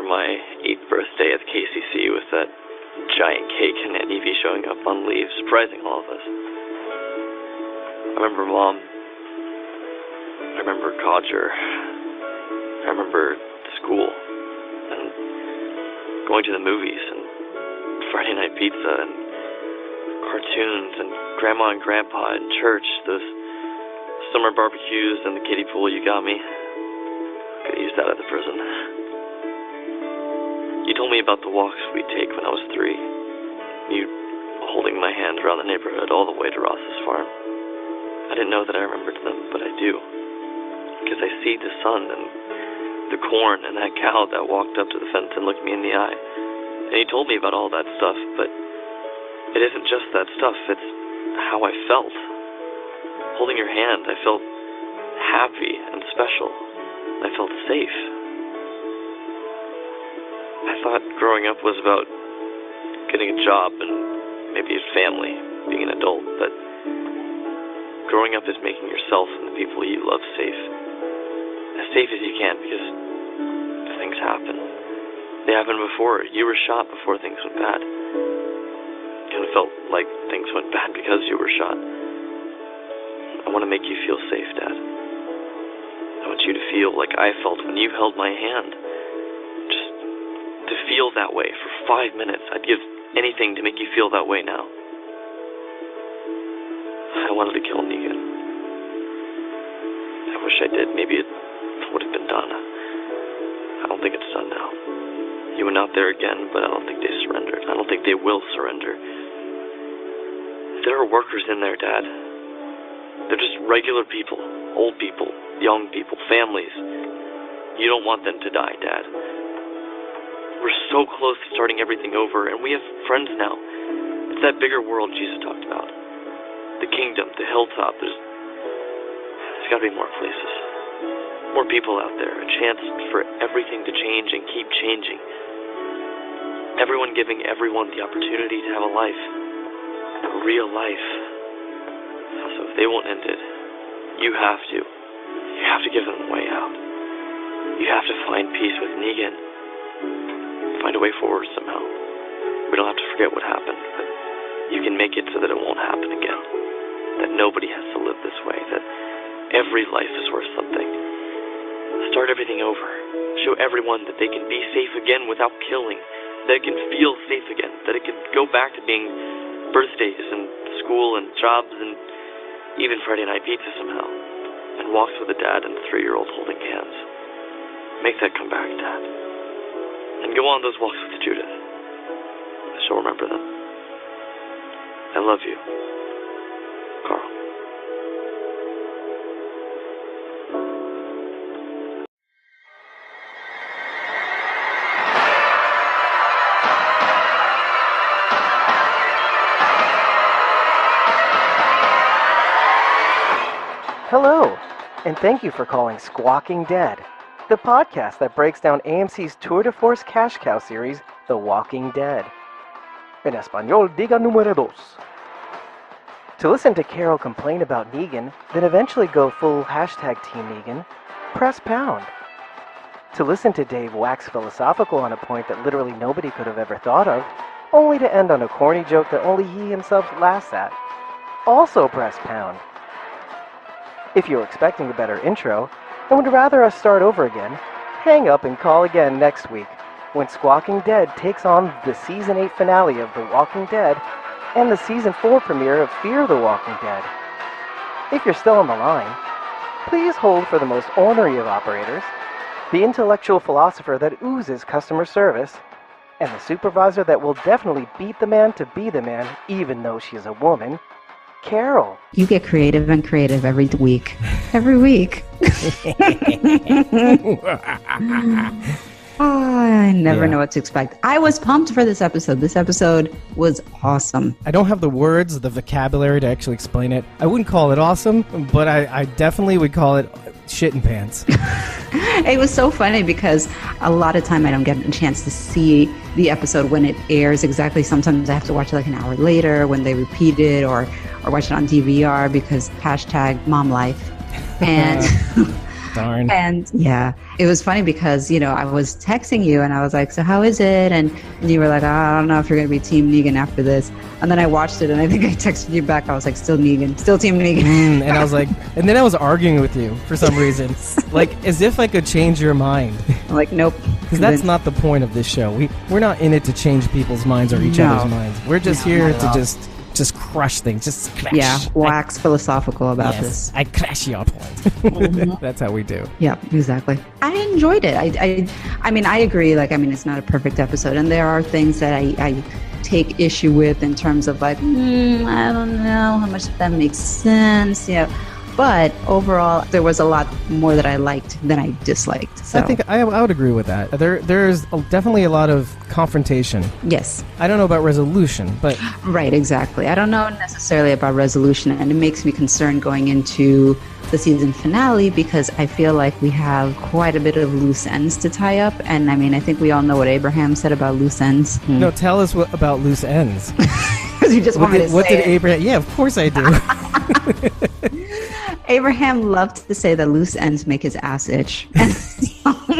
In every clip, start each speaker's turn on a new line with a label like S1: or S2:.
S1: remember my 8th birthday at the KCC with that giant cake and Aunt Evie showing up on leave, surprising all of us. I remember Mom. I remember Codger. I remember school and going to the movies and Friday night pizza and cartoons and Grandma and Grandpa and church, those summer barbecues and the kiddie pool you got me. Could have used that at the prison. You told me about the walks we'd take when I was 3. You holding my hand around the neighborhood all the way to Ross's farm. I didn't know that I remembered them, but I do. Because I see the sun and the corn and that cow that walked up to the fence and looked me in the eye. And you told me about all that stuff, but it isn't just that stuff, it's how I felt. Holding your hand, I felt happy and special. I felt safe. I thought growing up was about getting a job and maybe a family, being an adult, but growing up is making yourself and the people you love safe. As safe as you can, because things happen. They happened before. You were shot before things went bad. Kind of felt like things went bad because you were shot. I want to make you feel safe, Dad. I want you to feel like I felt when you held my hand. Just to feel that way for 5 minutes. I'd give anything to make you feel that way now. I wanted to kill Negan. I wish I did. Maybe it would have been done. I don't think it's done now. You went out there again, but I don't think they surrendered. I don't think they will surrender. There are workers in there, Dad. They're just regular people. Old people. Young people. Families. You don't want them to die, Dad. We're so close to starting everything over, and we have friends now. It's that bigger world Jesus talked about. The kingdom, the hilltop. There's got to be more places. More people out there. A chance for everything to change and keep changing. Everyone giving everyone the opportunity to have a life. A real life. So if they won't end it, you have to. You have to give them a way out. You have to find peace with Negan. Find a way forward somehow. We don't have to forget what happened, but you can make it so that it won't happen again. That nobody has to live this way. That every life is worth something. Start everything over. Show everyone that they can be safe again without killing. That it can feel safe again. That it can go back to being birthdays and school and jobs and even Friday night pizza somehow. And walks with a dad and a 3-year-old holding hands. Make that come back, Dad. And go on those walks with Judith. She'll remember them. I love you, Carl.
S2: Hello, and thank you for calling Squawking Dead, the podcast that breaks down AMC's tour de force cash cow series, The Walking Dead. En español, diga número 2. To listen to Carol complain about Negan, then eventually go full #Team Negan, press pound. To listen to Dave wax philosophical on a point that literally nobody could have ever thought of, only to end on a corny joke that only he himself laughs at, also press pound. If you're expecting a better intro, and would rather us start over again, hang up and call again next week, when Squawking Dead takes on the Season 8 finale of The Walking Dead and the Season 4 premiere of Fear the Walking Dead. If you're still on the line, please hold for the most ornery of operators, the intellectual philosopher that oozes customer service, and the supervisor that will definitely beat the man to be the man even though she's a woman, Carol.
S3: You get creative and creative every week. Every week. I never know what to expect. I was pumped for this episode. This episode was awesome.
S4: I don't have the words, the vocabulary to actually explain it. I wouldn't call it awesome, but I definitely would call it shit in pants.
S3: It was so funny because a lot of time I don't get a chance to see the episode when it airs exactly. Sometimes I have to watch it like an hour later when they repeat it or watch it on DVR because #MomLife. And
S4: Darn.
S3: And yeah, it was funny because, I was texting you and I was like, so how is it? And you were like, I don't know if you're going to be Team Negan after this. And then I watched it and I think I texted you back. I was like, still Negan, still Team Negan.
S4: And I was like, and then I was arguing with you for some reason. Like, as if I could change your mind.
S3: I'm like, nope.
S4: Because that's not the point of this show. We're not in it to change people's minds or each other's minds. We're just here to just crush things, just crash.
S3: Yeah, wax philosophical about this.
S4: I crash your point. That's how we do.
S3: Yeah, exactly. I enjoyed it. I mean, I agree. Like, I mean, it's not a perfect episode, and there are things that I take issue with in terms of like, I don't know how much that makes sense. But overall, there was a lot more that I liked than I disliked. So.
S4: I think I would agree with that. There's definitely a lot of confrontation.
S3: Yes.
S4: I don't know about resolution, but...
S3: Right, exactly. I don't know necessarily about resolution, and it makes me concerned going into the season finale because I feel like we have quite a bit of loose ends to tie up. And I mean, I think we all know what Abraham said about loose ends.
S4: No, tell us about loose ends.
S3: You just wanted to say
S4: what did Abraham... Yeah, of course I do.
S3: Abraham loved to say that loose ends make his ass itch.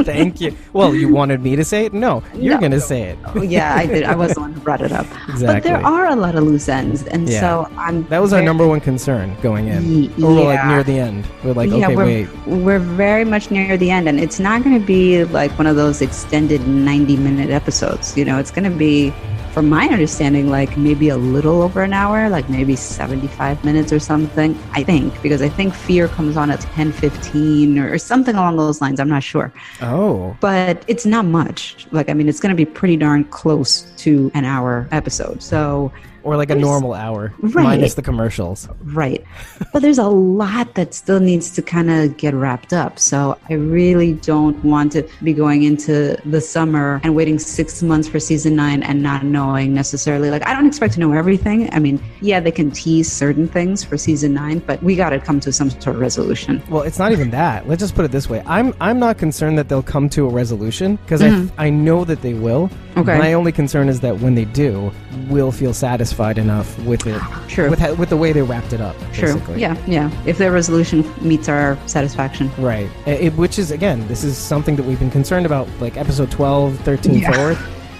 S4: Thank you. Well, you wanted me to say it? No, you're going to say it.
S3: Yeah, I did. I was the one who brought it up.
S4: Exactly.
S3: But there are a lot of loose ends, and so
S4: that was our number one concern going in. Or we're like near the end. We're like, okay, wait.
S3: We're very much near the end, and it's not going to be like one of those extended 90-minute episodes. It's going to be, from my understanding, like maybe a little over an hour, like maybe 75 minutes or something, I think, because I think Fear comes on at 10:15 or something along those lines. I'm not sure.
S4: Oh.
S3: But it's not much. Like, I mean, it's going to be pretty darn close to an hour episode. So...
S4: Or like a normal hour, minus the commercials.
S3: Right. But there's a lot that still needs to kind of get wrapped up. So I really don't want to be going into the summer and waiting 6 months for season 9 and not knowing necessarily. Like, I don't expect to know everything. I mean, yeah, they can tease certain things for season 9, but we got to come to some sort of resolution.
S4: Well, it's not even that. Let's just put it this way. I'm not concerned that they'll come to a resolution because I know that they will.
S3: Okay.
S4: My only concern is that when they do, we'll feel satisfied enough with it.
S3: True.
S4: With the way they wrapped it up.
S3: True.
S4: Basically.
S3: Yeah. If their resolution meets our satisfaction.
S4: Right. Which is, again, this is something that we've been concerned about, like episode 12, 13 forward.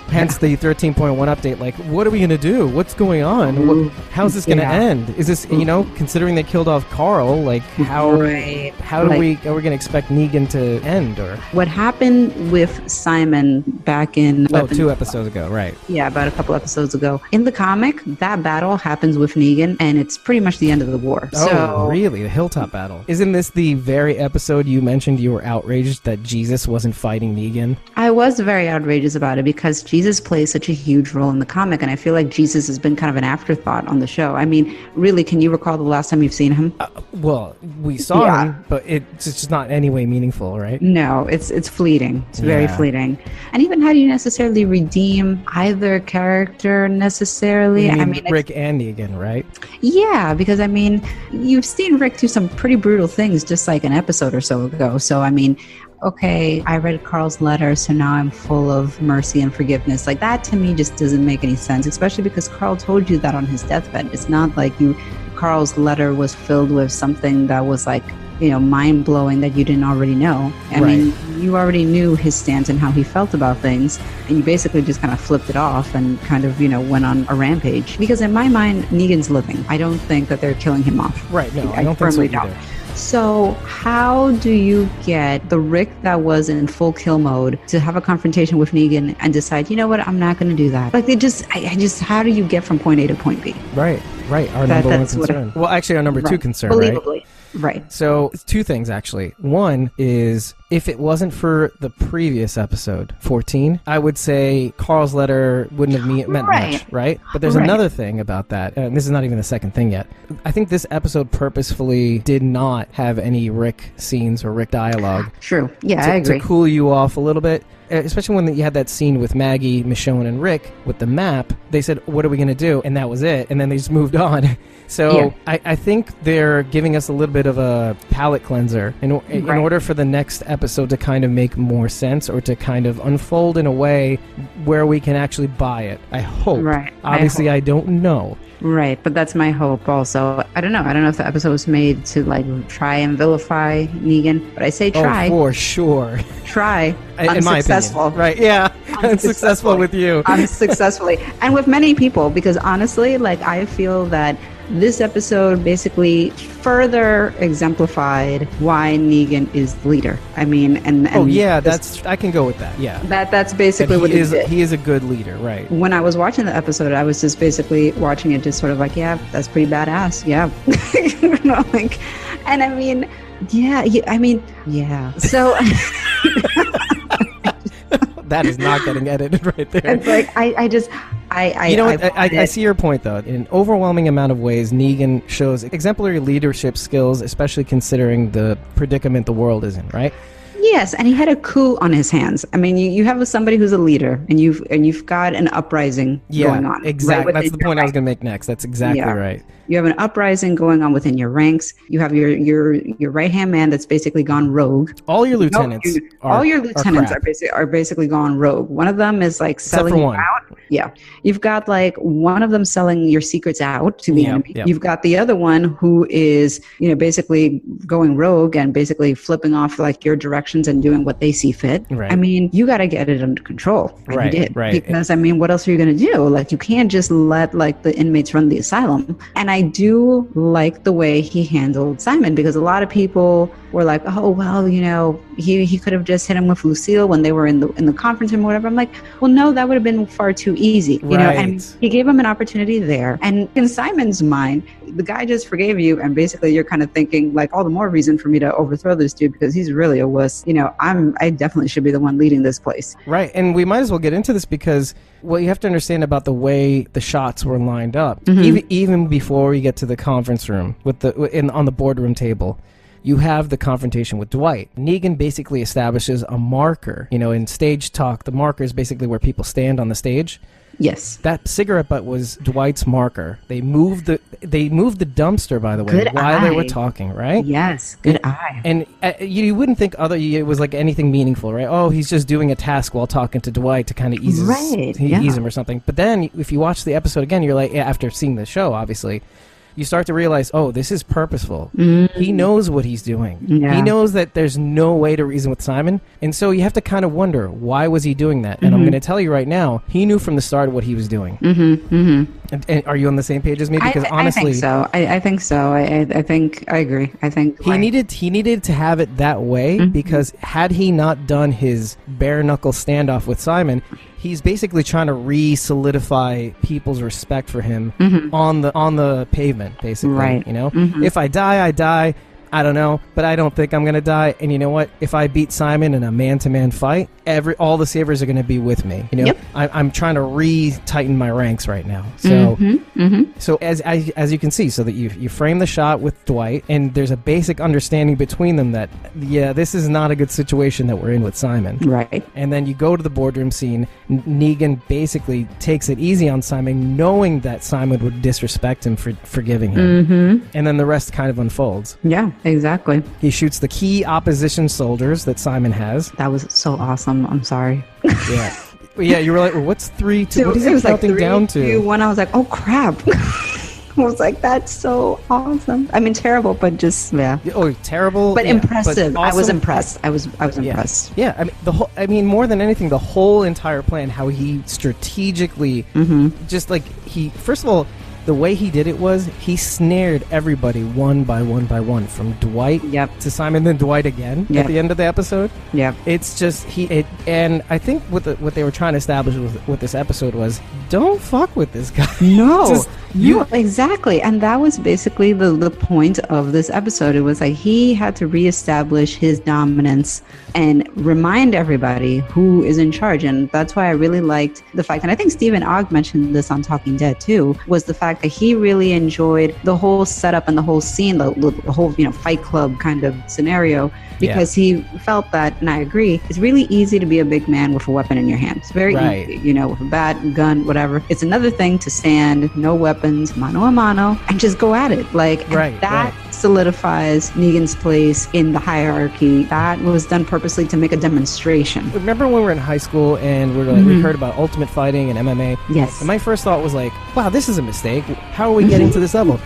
S4: Hence the 13.1 update. Like, what are we going to do? What's going on? How's this going to end? Is this, considering they killed off Carl, like, how are we going to expect Negan to end? Or
S3: what happened with Simon back in...
S4: 2 episodes ago, right.
S3: Yeah, about a couple episodes ago. In the comic, that battle happens with Negan, and it's pretty much the end of the war.
S4: Oh, really? The Hilltop battle. Isn't this the very episode you mentioned you were outraged that Jesus wasn't fighting Negan?
S3: I was very outrageous about it because Jesus plays such a huge role in the comic, and I feel like Jesus has been kind of an afterthought on the show. I mean, really, can you recall the last time you've seen him?
S4: Well, we saw him, but it's just not any way meaningful, right?
S3: No, it's fleeting. It's very fleeting. And even how do you necessarily redeem either character necessarily?
S4: I mean, Rick and Negan, right?
S3: Yeah, because I mean, you've seen Rick do some pretty brutal things just like an episode or so ago. So, I mean, okay, I read Carl's letter, so now I'm full of mercy and forgiveness. Like, that to me just doesn't make any sense, especially because Carl told you that on his deathbed. It's not like Carl's letter was filled with something that was like, mind-blowing that you didn't already know. I mean, you already knew his stance and how he felt about things, and you basically just kind of flipped it off and kind of, went on a rampage. Because in my mind, Negan's living. I don't think that they're killing him off.
S4: Right, no, I don't think so either.
S3: So how do you get the Rick that was in full kill mode to have a confrontation with Negan and decide, you know what, I'm not going to do that? Like, how do you get from point A to point B?
S4: Right. Our number one concern. Well, actually, our number 2 concern,
S3: believably. Right.
S4: So, 2 things, actually. One is, if it wasn't for the previous episode, 14, I would say Carl's letter wouldn't have meant much, right? But there's another thing about that, and this is not even the second thing yet. I think this episode purposefully did not have any Rick scenes or Rick dialogue.
S3: True. Yeah, I agree.
S4: To cool you off a little bit. especially when you had that scene with Maggie, Michonne, and Rick with the map, they said, what are we going to do? And that was it. And then they just moved on. So I think they're giving us a little bit of a palate cleanser in order for the next episode to kind of make more sense or to kind of unfold in a way where we can actually buy it. I hope.
S3: Right.
S4: Obviously, I don't know.
S3: Right, but that's my hope also. I don't know. I don't know if the episode was made to like try and vilify Negan, but I say try.
S4: Oh, for sure.
S3: Try.
S4: In my opinion. Right, yeah. Unsuccessful with you.
S3: Unsuccessfully. And with many people, because honestly, like I feel that this episode basically further exemplified why Negan is the leader. I mean, and
S4: I can go with that. Yeah,
S3: that's basically what
S4: he is. He is a good leader, right?
S3: When I was watching the episode, I was just basically watching it, just sort of like, yeah, that's pretty badass. Yeah, you know, like, and I mean, yeah. So.
S4: That is not getting edited right there.
S3: It's like
S4: I see your point though. In an overwhelming amount of ways, Negan shows exemplary leadership skills, especially considering the predicament the world is in. Right?
S3: Yes, and he had a coup on his hands. I mean, you have somebody who's a leader, and you've got an uprising going on.
S4: Exactly. That's the point I was going to make next. That's exactly right.
S3: You have an uprising going on within your ranks. You have your right-hand man that's basically gone rogue.
S4: All your lieutenants
S3: are basically gone rogue. One of them is like selling you out. Yeah. You've got like one of them selling your secrets out to the enemy. Yep. You've got the other one who is, basically going rogue and basically flipping off like your directions and doing what they see fit.
S4: Right.
S3: I mean, you got to get it under control. And
S4: right.
S3: You did.
S4: Right.
S3: Because I mean, what else are you going to do? Like, you can't just let like the inmates run the asylum. And I do like the way he handled Simon, because a lot of people were like, oh, well, he could have just hit him with Lucille when they were in the conference room or whatever. I'm like, well, no, that would have been far too easy. You know, and he gave him an opportunity there. And in Simon's mind, the guy just forgave you, and basically you're kind of thinking like, all the more reason for me to overthrow this dude because he's really a wuss. I definitely should be the one leading this place. Right.
S4: And we might as well get into this because what you have to understand about the way the shots were lined up, even before we get to the conference room on the boardroom table, you have the confrontation with Dwight. Negan basically establishes a marker. In stage talk, the marker is basically where people stand on the stage.
S3: Yes.
S4: That cigarette butt was Dwight's marker. They moved the dumpster, by the way, while they were talking, right?
S3: Yes. Good eye.
S4: And you wouldn't think it was like anything meaningful, right? Oh, he's just doing a task while talking to Dwight to kind of ease him or something. But then if you watch the episode again, you're like, after seeing the show, obviously, you start to realize, oh, this is purposeful. He knows what he's doing. Yeah. He knows that there's no way to reason with Simon. And so you have to kind of wonder, why was he doing that? And I'm going to tell you right now, he knew from the start what he was doing. And are you on the same page as me? Because honestly,
S3: I think so. I think I agree. I think
S4: he needed to have it that way because had he not done his bare knuckle standoff with Simon, he's basically trying to re-solidify people's respect for him on the pavement, basically.
S3: Right.
S4: If I die, I die. I don't know, but I don't think I'm going to die. And you know what? If I beat Simon in a man-to-man fight, all the savers are going to be with me.
S3: Yep.
S4: I'm trying to re-tighten my ranks right now. So, so as you can see, so that you frame the shot with Dwight, and there's a basic understanding between them that, this is not a good situation that we're in with Simon.
S3: Right.
S4: And then you go to the boardroom scene. Negan basically takes it easy on Simon, knowing that Simon would disrespect him for forgiving him. And then the rest kind of unfolds.
S3: Yeah. Exactly.
S4: He shoots the key opposition soldiers that Simon has.
S3: That was so awesome. I'm sorry.
S4: Yeah. Yeah, you were like, well, what's 3, 2, what is it counting down to?
S3: 2, 1. I was like, oh, crap. I was like, that's so awesome. I mean, terrible, but just, yeah.
S4: Oh, terrible.
S3: But impressive.
S4: But awesome.
S3: I was impressed. I was impressed.
S4: Yeah, I mean, more than anything, the whole entire plan, how he strategically, just like first of all, the way he did it was he snared everybody one by one, from Dwight to Simon, then Dwight again at the end of the episode.
S3: Yeah,
S4: it's just and I think what they were trying to establish with this episode was, don't fuck with this guy.
S3: No, exactly, and that was basically the point of this episode. It was like he had to reestablish his dominance and remind everybody who is in charge, and that's why I really liked the fact, and I think Stephen Ogg mentioned this on Talking Dead too, was the fact fact that he really enjoyed the whole setup and the whole scene, the whole, Fight Club kind of scenario, because he felt that, and I agree, it's really easy to be a big man with a weapon in your hand. It's very easy, with a bat, gun, whatever. It's another thing to stand, no weapons, mano a mano, and just go at it. That solidifies Negan's place in the hierarchy. That was done purposely to make a demonstration.
S4: Remember when we were in high school and we heard about ultimate fighting and MMA?
S3: Yes.
S4: And my first thought was like, wow, this is a mistake. How are we getting to this level?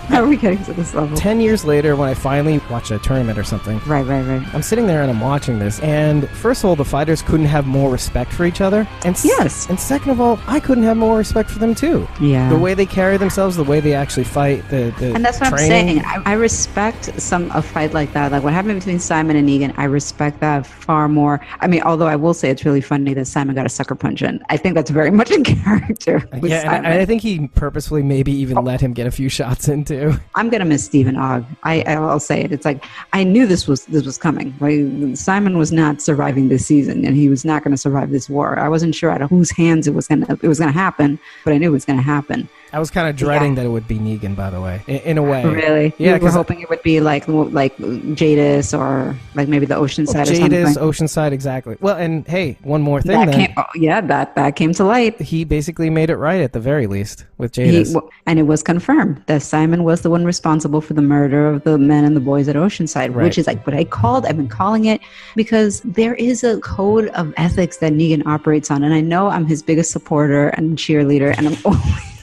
S3: How are we getting to this level?
S4: 10 years later, when I finally watched a tournament or something.
S3: Right.
S4: I'm sitting there and I'm watching this. And first of all, the fighters couldn't have more respect for each other. And
S3: yes.
S4: And second of all, I couldn't have more respect for them too.
S3: Yeah.
S4: The way they carry themselves, the way they actually fight,
S3: and that's what
S4: training.
S3: I'm saying. I respect a fight like that. Like what happened between Simon and Negan, I respect that far more. I mean, although I will say it's really funny that Simon got a sucker punch in. I think that's very much in character with Simon.
S4: And I think he purposefully maybe even let him get a few shots in too.
S3: I'm gonna miss Stephen Ogg. I'll say it. It's like I knew this was coming. Right? Simon was not surviving this season, and he was not going to survive this war. I wasn't sure out of whose hands it was gonna happen, but I knew it was gonna happen.
S4: I was kind of dreading that it would be Negan, by the way, in a way.
S3: Really?
S4: Yeah,
S3: you were hoping it would be like Jadis or like maybe the Oceanside or something.
S4: Jadis, Oceanside, exactly. Well, and hey, one more thing
S3: that came to light.
S4: He basically made it right at the very least with Jadis.
S3: And it was confirmed that Simon was the one responsible for the murder of the men and the boys at Oceanside, which is like what I've been calling it, because there is a code of ethics that Negan operates on. And I know I'm his biggest supporter and cheerleader, and I'm always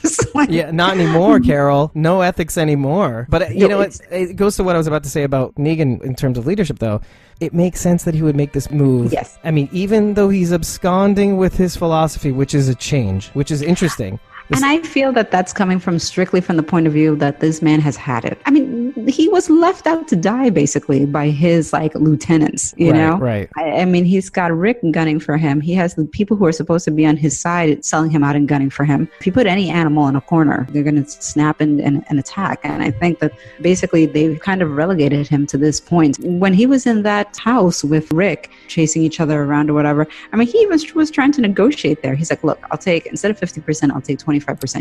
S4: not anymore, Carol. No ethics anymore. But it goes to what I was about to say about Negan in terms of leadership, though. It makes sense that he would make this move.
S3: Yes.
S4: I mean, even though he's absconding with his philosophy, which is a change, which is interesting.
S3: And I feel that that's coming strictly from the point of view that this man has had it. I mean, he was left out to die, basically, by his, lieutenants, you know?
S4: Right.
S3: I mean, he's got Rick gunning for him. He has the people who are supposed to be on his side selling him out and gunning for him. If you put any animal in a corner, they're going to snap and attack. And I think that, basically, they've kind of relegated him to this point. When he was in that house with Rick, chasing each other around or whatever, I mean, he even was trying to negotiate there. He's like, look, I'll take, instead of 50%, I'll take 25%.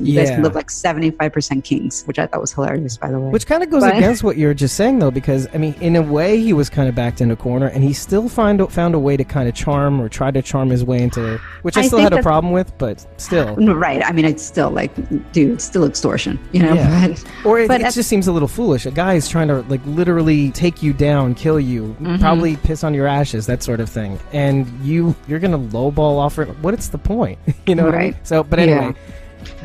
S3: You guys can live like 75% kings, which I thought was hilarious, by the way.
S4: Which kind of goes against what you're just saying, though, because, I mean, in a way, he was kind of backed in a corner, and he still found a way to kind of charm or try to charm his way into, which I still had a problem with, but still.
S3: Right. I mean, it's still dude, it's still extortion, you know?
S4: Yeah. It just seems a little foolish. A guy is trying to, literally take you down, kill you, probably piss on your ashes, that sort of thing. And you're going to lowball offer. What's the point? You know what I mean? So, but anyway. Yeah.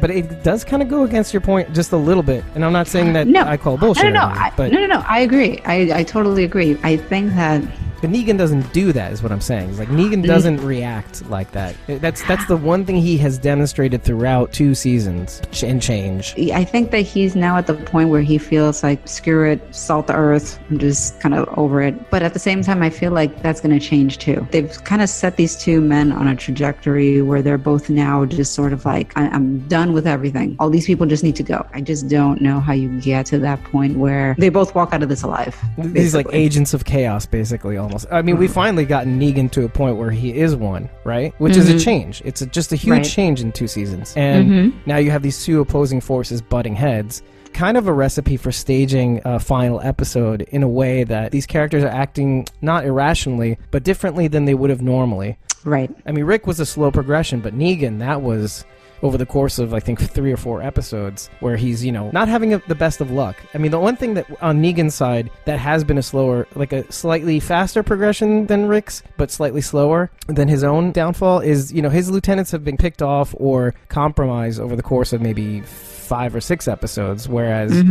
S4: But it does kind of go against your point just a little bit. And I'm not saying that I call bullshit.
S3: No. I agree. I totally agree. I think that...
S4: But Negan doesn't do that, is what I'm saying. It's like Negan doesn't react like that. That's the one thing he has demonstrated throughout 2 seasons and change.
S3: I think that he's now at the point where he feels like, screw it, salt the earth, I'm just kind of over it. But at the same time, I feel like that's going to change too. They've kind of set these 2 men on a trajectory where they're both now just sort of like, I'm done with everything. All these people just need to go. I just don't know how you get to that point where they both walk out of this alive. Basically.
S4: These like agents of chaos, basically, almost. I mean, we've finally gotten Negan to a point where he is one, right? Which is a change. It's just a huge change in 2 seasons. And now you have these 2 opposing forces butting heads. Kind of a recipe for staging a final episode in a way that these characters are acting not irrationally, but differently than they would have normally.
S3: Right.
S4: I mean, Rick was a slow progression, but Negan, that was... over the course of, I think, 3 or 4 episodes where he's, not having the best of luck. I mean, the one thing that on Negan's side that has been a slightly faster progression than Rick's, but slightly slower than his own downfall is, his lieutenants have been picked off or compromised over the course of maybe 5 or 6 episodes, whereas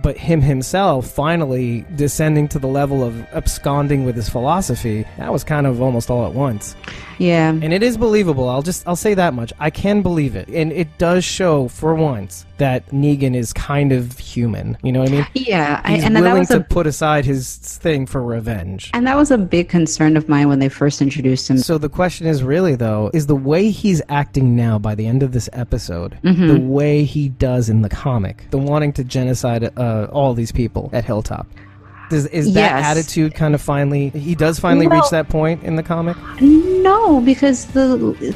S4: but himself finally descending to the level of absconding with his philosophy, that was kind of almost all at once.
S3: Yeah.
S4: And it is believable. I'll say that much. I can believe it. And it does show for once that Negan is kind of human. You know what I mean?
S3: Yeah.
S4: He's willing to put aside his thing for revenge.
S3: And that was a big concern of mine when they first introduced him.
S4: So the question is really, though, is the way he's acting now by the end of this episode, the way he does in the comic, the wanting to genocide all these people at Hilltop, Is that attitude kind of finally, he does finally reach that point in the comic?
S3: No, because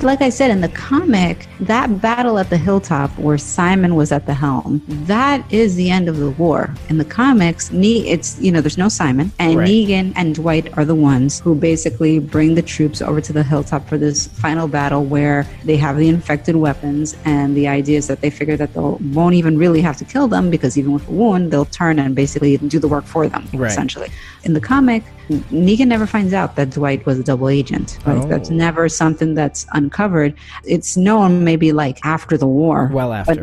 S3: like I said, in the comic, that battle at the Hilltop where Simon was at the helm, that is the end of the war. In the comics, it's, there's no Simon, and Negan and Dwight are the ones who basically bring the troops over to the Hilltop for this final battle where they have the infected weapons, and the idea is that they figure that they won't even really have to kill them, because even with a wound, they'll turn and basically do the work for them, essentially. In the comic, Negan never finds out that Dwight was a double agent. Right? That's never something that's uncovered. It's known maybe like after the war.
S4: Well after,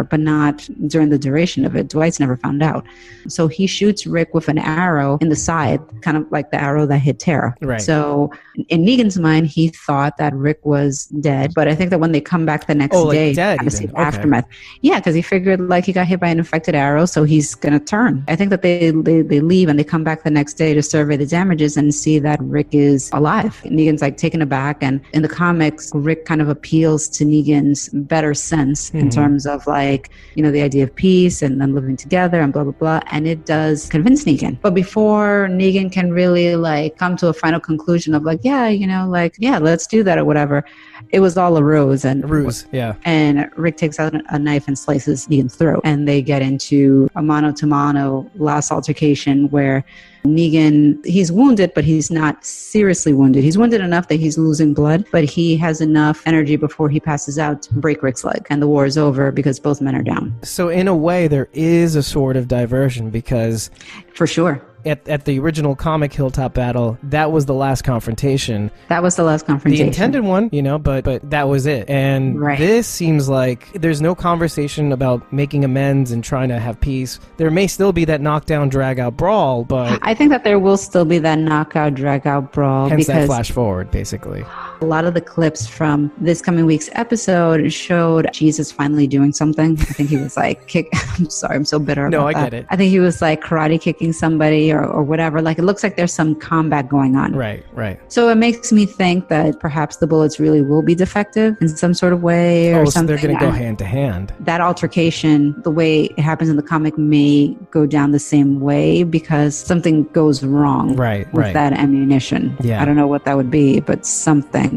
S3: but not during the duration of it. Dwight's never found out. So he shoots Rick with an arrow in the side, kind of like the arrow that hit Tara.
S4: Right.
S3: So in Negan's mind, he thought that Rick was dead. But I think that when they come back the next day,
S4: dead,
S3: kind of see the aftermath. Yeah, because he figured like he got hit by an infected arrow, so he's going to turn. I think that they leave and they come back the next day to survey the damages and see that Rick is alive. Negan's like taken aback, and in the comics, Rick kind of appeals to Negan's better sense in terms of like, the idea of peace and then living together and blah, blah, blah. And it does convince Negan. But before Negan can really like come to a final conclusion of like, let's do that or whatever, it was all a ruse. And Rick takes out a knife and slices Negan's throat. And they get into a mano-to-mano last altercation where Negan, he's wounded, but he's not seriously wounded. He's wounded enough that he's losing blood, but he has enough energy before he passes out to break Rick's leg. And the war is over because both men are down.
S4: So in a way, there is a sort of diversion because...
S3: For sure.
S4: At the original comic Hilltop battle, that was the last confrontation.
S3: That was the last confrontation.
S4: The intended one, but that was it. And this seems like there's no conversation about making amends and trying to have peace. There may still be that knockdown, drag-out brawl, but...
S3: I think that there will still be that knockout, drag-out brawl.
S4: Hence that flash forward, basically.
S3: A lot of the clips from this coming week's episode showed Jesus finally doing something. I think he was like, I'm sorry, I'm so bitter about that.
S4: No, I get it.
S3: I think he was like karate kicking somebody or whatever. Like, it looks like there's some combat going on.
S4: Right.
S3: So it makes me think that perhaps the bullets really will be defective in some sort of way or something.
S4: So they're going to go hand to hand.
S3: That altercation, the way it happens in the comic, may go down the same way because something goes wrong with that ammunition.
S4: Yeah.
S3: I don't know what that would be, but something.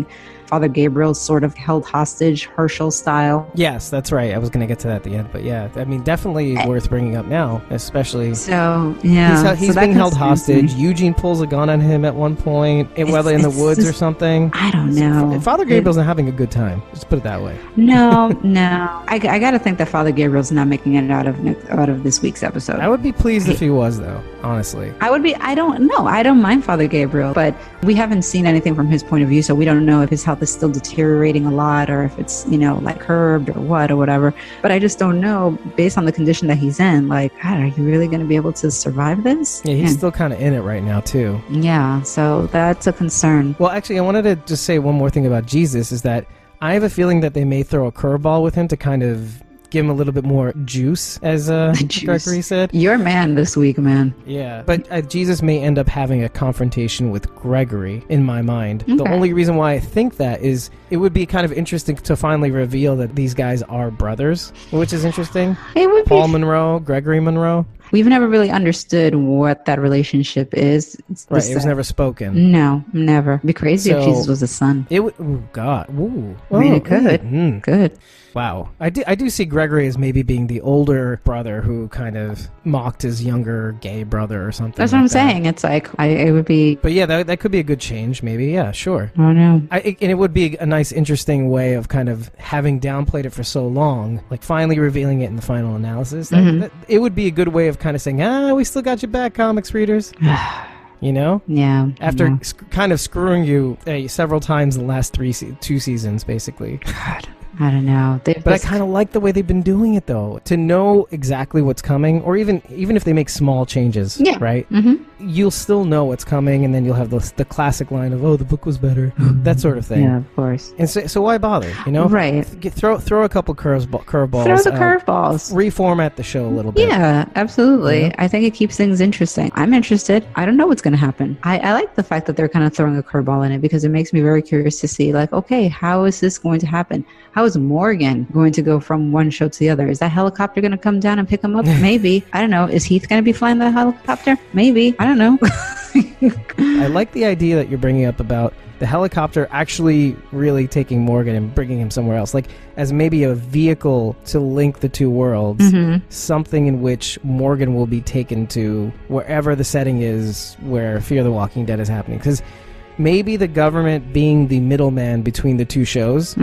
S3: Father Gabriel sort of held hostage, Herschel style.
S4: Yes, that's right. I was going to get to that at the end, but yeah, I mean, definitely worth bringing up now, especially.
S3: So, yeah.
S4: He's being held hostage. Eugene pulls a gun on him at one point, whether in the woods or something.
S3: I don't know.
S4: Father Gabriel's not having a good time. Just put it that way.
S3: No. I got to think that Father Gabriel's not making it out of this week's episode.
S4: I would be pleased if he was, though, honestly.
S3: I don't know. I don't mind Father Gabriel, but we haven't seen anything from his point of view, so we don't know if his health is still deteriorating a lot or if it's, like curbed or whatever. But I just don't know, based on the condition that he's in, like, God, are you really going to be able to survive this?
S4: Yeah, he's still kind of in it right now, too.
S3: Yeah, so that's a concern.
S4: Well, actually, I wanted to just say one more thing about Jesus, is that I have a feeling that they may throw a curveball with him to kind of give him a little bit more juice, as Gregory said.
S3: You're a man this week, man.
S4: Yeah, but Jesus may end up having a confrontation with Gregory, in my mind. Okay. The only reason why I think that is it would be kind of interesting to finally reveal that these guys are brothers, which is interesting.
S3: It would
S4: Paul Monroe, Gregory Monroe.
S3: We've never really understood what that relationship is.
S4: Right, it was never spoken.
S3: No, never. It'd be crazy if Jesus was a son.
S4: It would. Oh God. Ooh.
S3: I mean, it could. Good.
S4: Wow. I do see Gregory as maybe being the older brother who kind of mocked his younger gay brother or something.
S3: That's what I'm saying. It's like, it would be...
S4: But yeah, that could be a good change, maybe. Yeah, sure.
S3: I don't know.
S4: And it would be a nice, interesting way of kind of having downplayed it for so long, like finally revealing it in the final analysis. It would be a good way of kind of saying, we still got your back, comics readers. You know?
S3: Yeah.
S4: After kind of screwing you several times in the last 2 seasons, basically.
S3: God. I don't know.
S4: But I kind of like the way they've been doing it, though. To know exactly what's coming, or even if they make small changes, right? Mm-hmm. You'll still know what's coming, and then you'll have the classic line of, the book was better, that sort of thing.
S3: Yeah, of course.
S4: And so why bother, you know?
S3: Right.
S4: Throw a couple curveballs.
S3: Throw the curveballs.
S4: Reformat the show a little bit.
S3: Yeah, absolutely.
S4: Yeah.
S3: I think it keeps things interesting. I'm interested. I don't know what's going to happen. I like the fact that they're kind of throwing a curveball in it because it makes me very curious to see, like, okay, how is this going to happen? How is is Morgan going to go from one show to the other? Is that helicopter going to come down and pick him up? Maybe. I don't know. Is Heath going to be flying the helicopter? Maybe. I don't know.
S4: I like the idea that you're bringing up about the helicopter actually really taking Morgan and bringing him somewhere else, like as maybe a vehicle to link the two worlds, something in which Morgan will be taken to wherever the setting is where Fear the Walking Dead is happening. Because maybe the government, being the middleman between the two shows,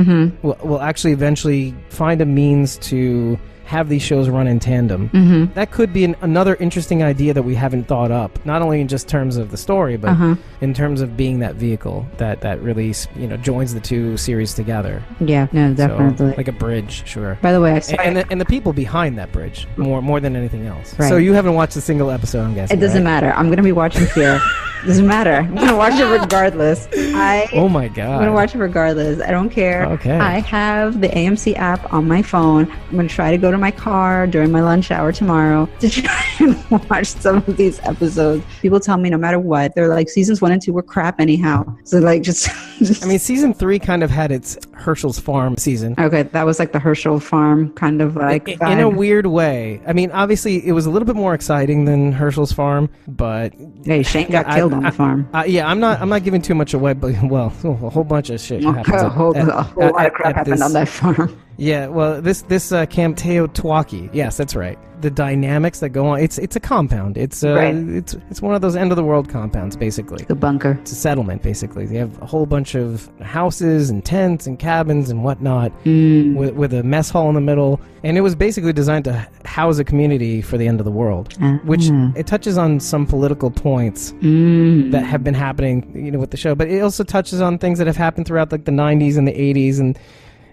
S4: will actually eventually find a means to have these shows run in tandem. That could be another interesting idea that we haven't thought up, not only in just terms of the story, but in terms of being that vehicle that really, joins the two series together.
S3: Yeah, no, definitely.
S4: So, like a bridge, sure.
S3: By the way,
S4: and the people behind that bridge more than anything else.
S3: Right.
S4: So you haven't watched a single episode, I'm guessing.
S3: It doesn't matter. I'm going to be watching Fear. Doesn't matter. I'm going to watch it regardless.
S4: Oh my God.
S3: I'm going to watch it regardless. I don't care.
S4: Okay.
S3: I have the AMC app on my phone. I'm going to try to go to my car during my lunch hour tomorrow to try and watch some of these episodes. People tell me no matter what, they're like, seasons 1 and 2 were crap anyhow. So like just
S4: I mean, season 3 kind of had its Herschel's Farm season.
S3: Okay, that was like the Herschel Farm kind of like vibe.
S4: In a weird way. I mean, obviously it was a little bit more exciting than Herschel's Farm, but
S3: hey, Shane got killed on the farm.
S4: Yeah, I'm not giving too much away, but well, a whole bunch of shit happens.
S3: A whole lot of crap happened on that farm.
S4: Yeah, well, this Camp Teotihuacan. Yes, that's right. The dynamics that go on. It's a compound. It's one of those end of the world compounds, basically.
S3: The bunker.
S4: It's a settlement, basically. They have a whole bunch of houses and tents and cabins and whatnot, with a mess hall in the middle. And it was basically designed to house a community for the end of the world, which it touches on some political points that have been happening, with the show. But it also touches on things that have happened throughout like the 90s and the 80s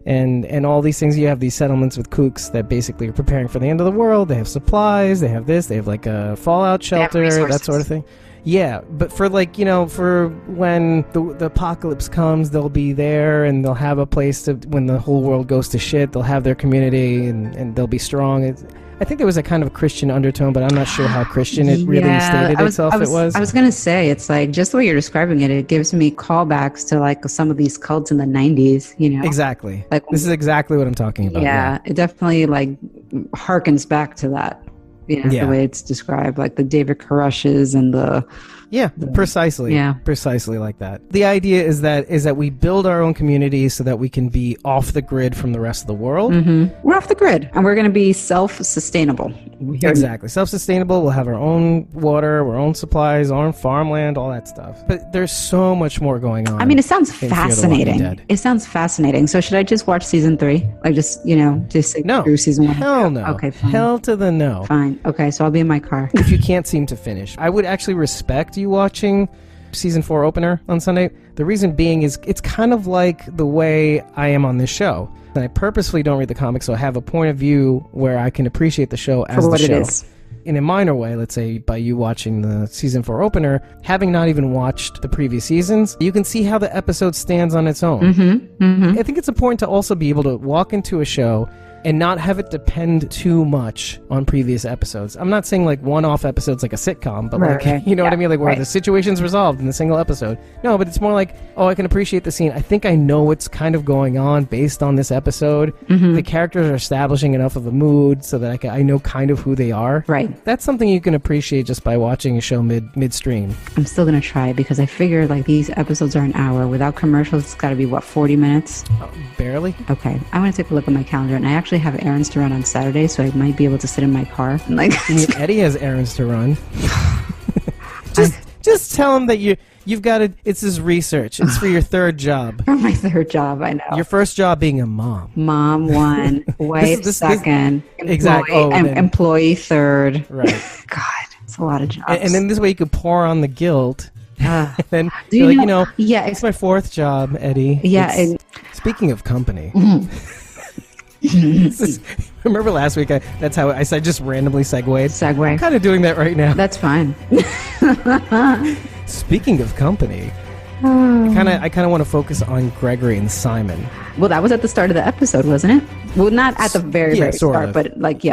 S4: and all these things. You have these settlements with kooks that basically are preparing for the end of the world. They have supplies, they have this, they have like a fallout shelter, that sort of thing. Yeah, but for like, for when the apocalypse comes, they'll be there and they'll have a place to, when the whole world goes to shit, they'll have their community and they'll be strong. I think there was a kind of Christian undertone, but I'm not sure how Christian it really stated itself. I
S3: was going to say, it's like, just the way you're describing it, it gives me callbacks to like some of these cults in the 90s,
S4: Exactly.
S3: Like,
S4: this is exactly what I'm talking about.
S3: Yeah, it definitely like harkens back to that. The way it's described, like the David Korushes and the precisely like that. The idea is that we build our own community so that we can be off the grid from the rest of the world. We're off the grid and we're going to be self-sustainable.
S4: Exactly, self-sustainable. We'll have our own water, our own supplies, our own farmland, all that stuff. But there's so much more going on.
S3: I mean, it sounds fascinating. It sounds fascinating. So should I just watch season 3? Like just through season 1?
S4: Hell no.
S3: Okay, fine.
S4: Hell to the no.
S3: Fine. Okay, so I'll be in my car.
S4: If you can't seem to finish, I would actually respect you watching season 4 opener on Sunday. The reason being is it's kind of like the way I am on this show. And I purposefully don't read the comics, so I have a point of view where I can appreciate the show as the show. It is. In a minor way, let's say by you watching the season 4 opener, having not even watched the previous seasons, you can see how the episode stands on its own. I think it's important to also be able to walk into a show and not have it depend too much on previous episodes. I'm not saying like one-off episodes like a sitcom, but what I mean? Like where the situation's resolved in a single episode. No, but it's more like, I can appreciate the scene. I think I know what's kind of going on based on this episode. The characters are establishing enough of a mood so that I know kind of who they are.
S3: Right.
S4: That's something you can appreciate just by watching a show midstream.
S3: I'm still going to try because I figure like these episodes are an hour. Without commercials, it's got to be, 40 minutes?
S4: Barely.
S3: Okay. I'm going to take a look at my calendar, and I actually have errands to run on Saturday, so I might be able to sit in my car. Like
S4: Eddie has errands to run. just tell him that you've got to. It's his research. It's for your third job.
S3: For my third job, I know.
S4: Your first job being a mom.
S3: Mom 1, wife second, employee third.
S4: Right.
S3: God, it's a lot of jobs.
S4: And then this way you could pour on the guilt. And then you're like, it's my fourth job, Eddie.
S3: Yeah.
S4: Speaking of company. Remember last week? That's how I just randomly segued. I'm kind of doing that right now.
S3: That's fine.
S4: Speaking of company, I kind of want to focus on Gregory and Simon.
S3: Well, that was at the start of the episode, wasn't it? Well, not at the very start, but like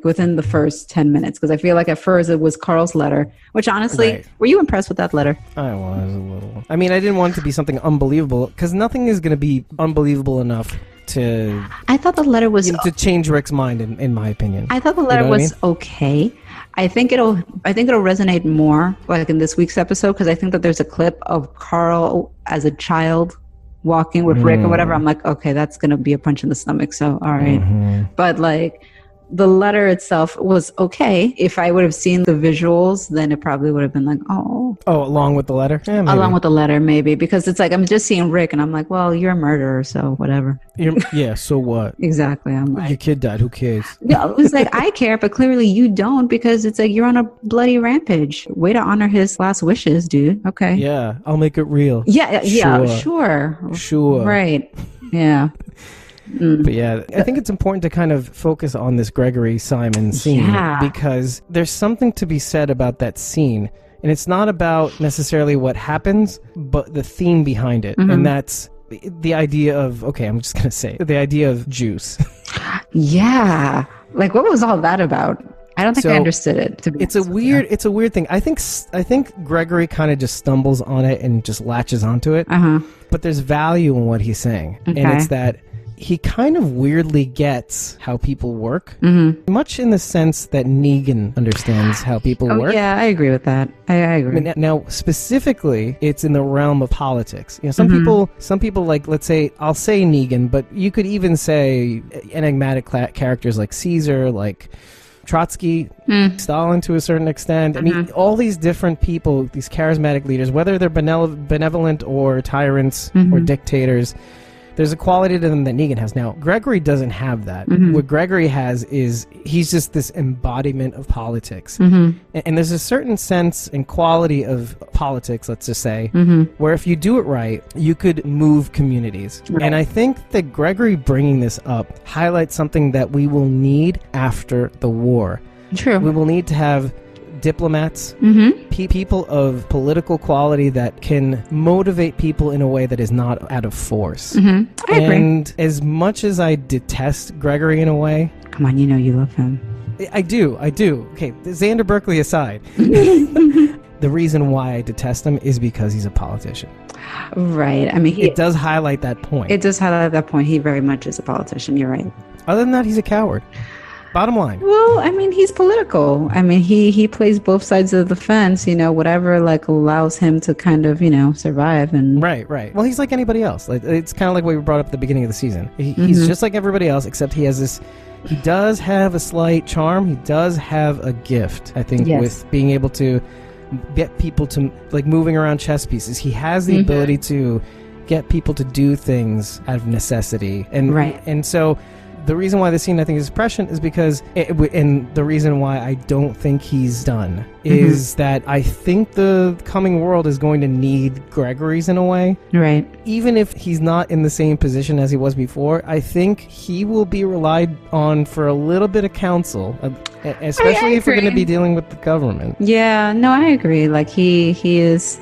S3: within the first 10 minutes. Because I feel like at first it was Carl's letter, which honestly, were you impressed with that letter?
S4: I was a little. I mean, I didn't want it to be something unbelievable because nothing is going to be unbelievable enough to
S3: I thought the letter was
S4: to change Rick's mind, in my opinion.
S3: I thought the letter was okay. I think it'll resonate more like in this week's episode, because I think that there's a clip of Carl as a child walking with Rick or whatever. I'm like, okay, that's gonna be a punch in the stomach. So all right, but like the letter itself was okay. If I would have seen the visuals, then it probably would have been like, oh,
S4: along with the letter? Yeah,
S3: along with the letter, maybe. Because it's like, I'm just seeing Rick and I'm like, well, you're a murderer, so whatever.
S4: Yeah, so what?
S3: Exactly. I'm like,
S4: your kid died, who cares?
S3: Yeah, it was like, I care, but clearly you don't, because it's like, you're on a bloody rampage. Way to honor his last wishes, dude. Okay.
S4: Yeah, I'll make it real.
S3: Yeah, sure. Right. Yeah.
S4: But yeah, I think it's important to kind of focus on this Gregory Simon scene because there's something to be said about that scene. And it's not about necessarily what happens, but the theme behind it. And that's the idea of, okay, I'm just going to say the idea of juice.
S3: Yeah. Like, what was all that about? I don't think I understood it.
S4: It's a weird thing. I think Gregory kind of just stumbles on it and just latches onto it. But there's value in what he's saying. Okay. And it's that he kind of weirdly gets how people work, much in the sense that Negan understands how people work.
S3: Yeah, I agree with that. I agree.
S4: I mean, now, specifically, it's in the realm of politics. You know, some people like, let's say, I'll say Negan, but you could even say enigmatic characters like Caesar, like Trotsky, Stalin to a certain extent. I mean, all these different people, these charismatic leaders, whether they're benevolent or tyrants or dictators, there's a quality to them that Negan has. Now, Gregory doesn't have that. What Gregory has is he's just this embodiment of politics. And there's a certain sense and quality of politics, let's just say, where if you do it right, you could move communities. Right. And I think that Gregory bringing this up highlights something that we will need after the war. True. We will need to have diplomats, people of political quality that can motivate people in a way that is not out of force. I agree. And as much as I detest Gregory in a way...
S3: Come on, you know you love him.
S4: I do. Okay, Xander Berkeley aside, the reason why I detest him is because he's a politician.
S3: Right. I mean,
S4: it does highlight that point.
S3: It does highlight that point. He very much is a politician. You're right.
S4: Other than that, he's a coward. Bottom line.
S3: Well, I mean, he's political. I mean, he plays both sides of the fence, whatever like allows him to kind of, survive. And
S4: Right. Well, he's like anybody else. It's kind of like what we brought up at the beginning of the season. He's just like everybody else, except he does have a slight charm. He does have a gift, I think, with being able to get people to, like, moving around chess pieces. He has the ability to get people to do things out of necessity. And so... The reason why the scene I think is prescient is because, and the reason why I don't think he's done is that I think the coming world is going to need Gregory's in a way.
S3: Right.
S4: Even if he's not in the same position as he was before, I think he will be relied on for a little bit of counsel, especially if we're going to be dealing with the government.
S3: Yeah, no, I agree. Like he is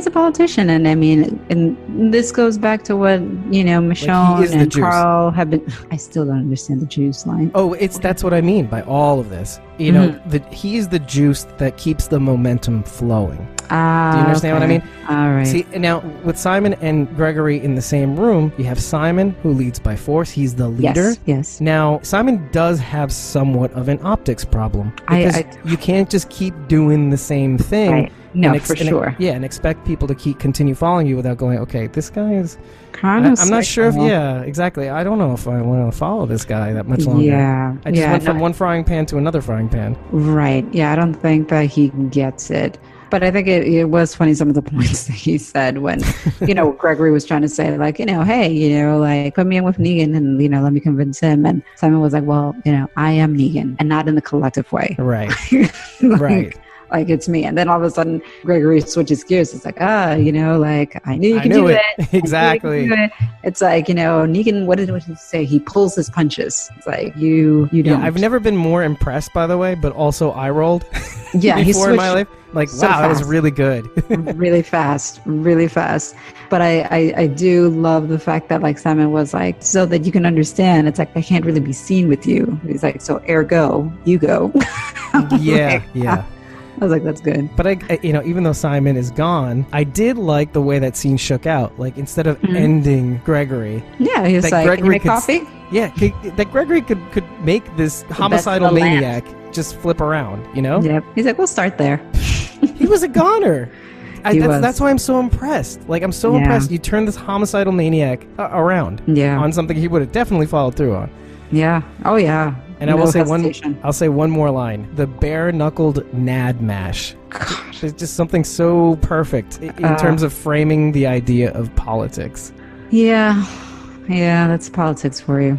S3: a politician, and I mean, and this goes back to what Michonne and Carl have been. I still don't understand the juice line.
S4: Oh, that's what I mean by all of this. He is the juice that keeps the momentum flowing. Do you understand what I mean?
S3: All right.
S4: See, now with Simon and Gregory in the same room, you have Simon who leads by force. He's the leader.
S3: Yes.
S4: Now Simon does have somewhat of an optics problem because you can't just keep doing the same thing.
S3: Right. No, for sure.
S4: And expect people to continue following you without going, okay, this guy is...
S3: I'm
S4: not sure if... Yeah, exactly. I don't know if I want to follow this guy that much longer.
S3: Yeah.
S4: I just went from one frying pan to another frying pan.
S3: Right. Yeah, I don't think that he gets it. But I think it was funny, some of the points that he said when, Gregory was trying to say, like, hey, like, put me in with Negan and, let me convince him. And Simon was like, well, I am Negan, and not in the collective way.
S4: Right.
S3: Right. Like, it's me. And then all of a sudden, Gregory switches gears. It's like, like, I knew you could do it.
S4: Exactly.
S3: It's like, Negan, what did he say? He pulls his punches. It's like, you don't.
S4: Yeah, I've never been more impressed, by the way, but also I rolled before in my life. Like, so wow, that was really good.
S3: Really fast. But I do love the fact that, like, Simon was like, so that you can understand, it's like, I can't really be seen with you. He's like, so ergo, you go.
S4: Yeah.
S3: I was like, that's good.
S4: But even though Simon is gone, I did like the way that scene shook out. Like, instead of ending Gregory.
S3: Yeah, he was like, can you make coffee?
S4: Yeah, that Gregory could make this homicidal maniac just flip around,
S3: Yep. He's like, we'll start there.
S4: He was a goner. That's why I'm so impressed. Like, I'm so impressed you turned this homicidal maniac around on something he would have definitely followed through on.
S3: Yeah. Oh, yeah.
S4: And I'll say one more line. The bare-knuckled nad mash. It's just something so perfect in terms of framing the idea of politics.
S3: Yeah. Yeah, that's politics for you.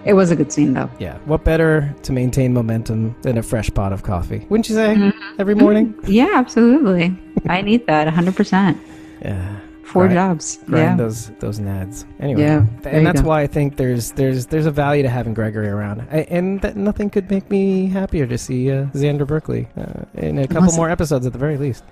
S3: It was a good scene, though.
S4: Yeah. What better to maintain momentum than a fresh pot of coffee? Wouldn't you say? Every morning?
S3: Yeah, absolutely. I need that 100%.
S4: Yeah.
S3: 4 jobs.
S4: Grind those nads. Anyway.
S3: Yeah.
S4: And that's why I think there's a value to having Gregory around. And that nothing could make me happier to see Xander Berkeley in a couple more episodes at the very least.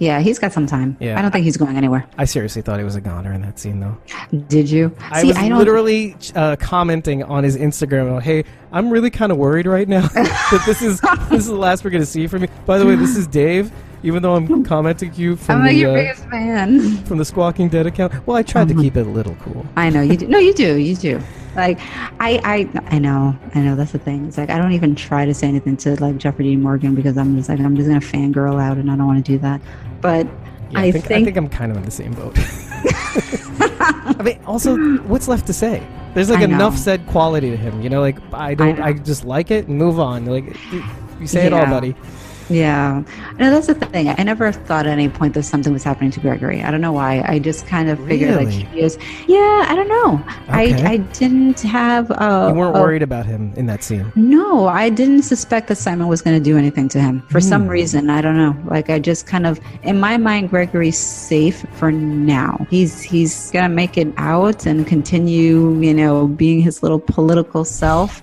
S3: Yeah, he's got some time.
S4: Yeah.
S3: I don't think he's going anywhere.
S4: I seriously thought he was a goner in that scene, though.
S3: Did you?
S4: I was literally commenting on his Instagram, hey, I'm really kind of worried right now that this is the last we're going to see from me. By the way, this is Dave, even though I'm commenting you from
S3: your biggest fan.
S4: From the Squawking Dead account. Well, I tried to keep it a little cool.
S3: I know, you do. No, you do. Like, I know, that's the thing. It's like, I don't even try to say anything to, like, Jeffrey Dean Morgan because I'm just going to fangirl out and I don't want to do that. But
S4: yeah, I think I'm kind of in the same boat. I mean, also, what's left to say? There's like enough said quality to him, like I just like it and move on. Like, you say it all, buddy.
S3: Yeah. No, that's the thing. I never thought at any point that something was happening to Gregory. I don't know why. I just kind of figured like he is. Yeah, I don't know. Okay. I didn't have...
S4: you weren't worried about him in that scene?
S3: No, I didn't suspect that Simon was going to do anything to him. For some reason, I don't know. Like, I just kind of... In my mind, Gregory's safe for now. He's going to make it out and continue, being his little political self.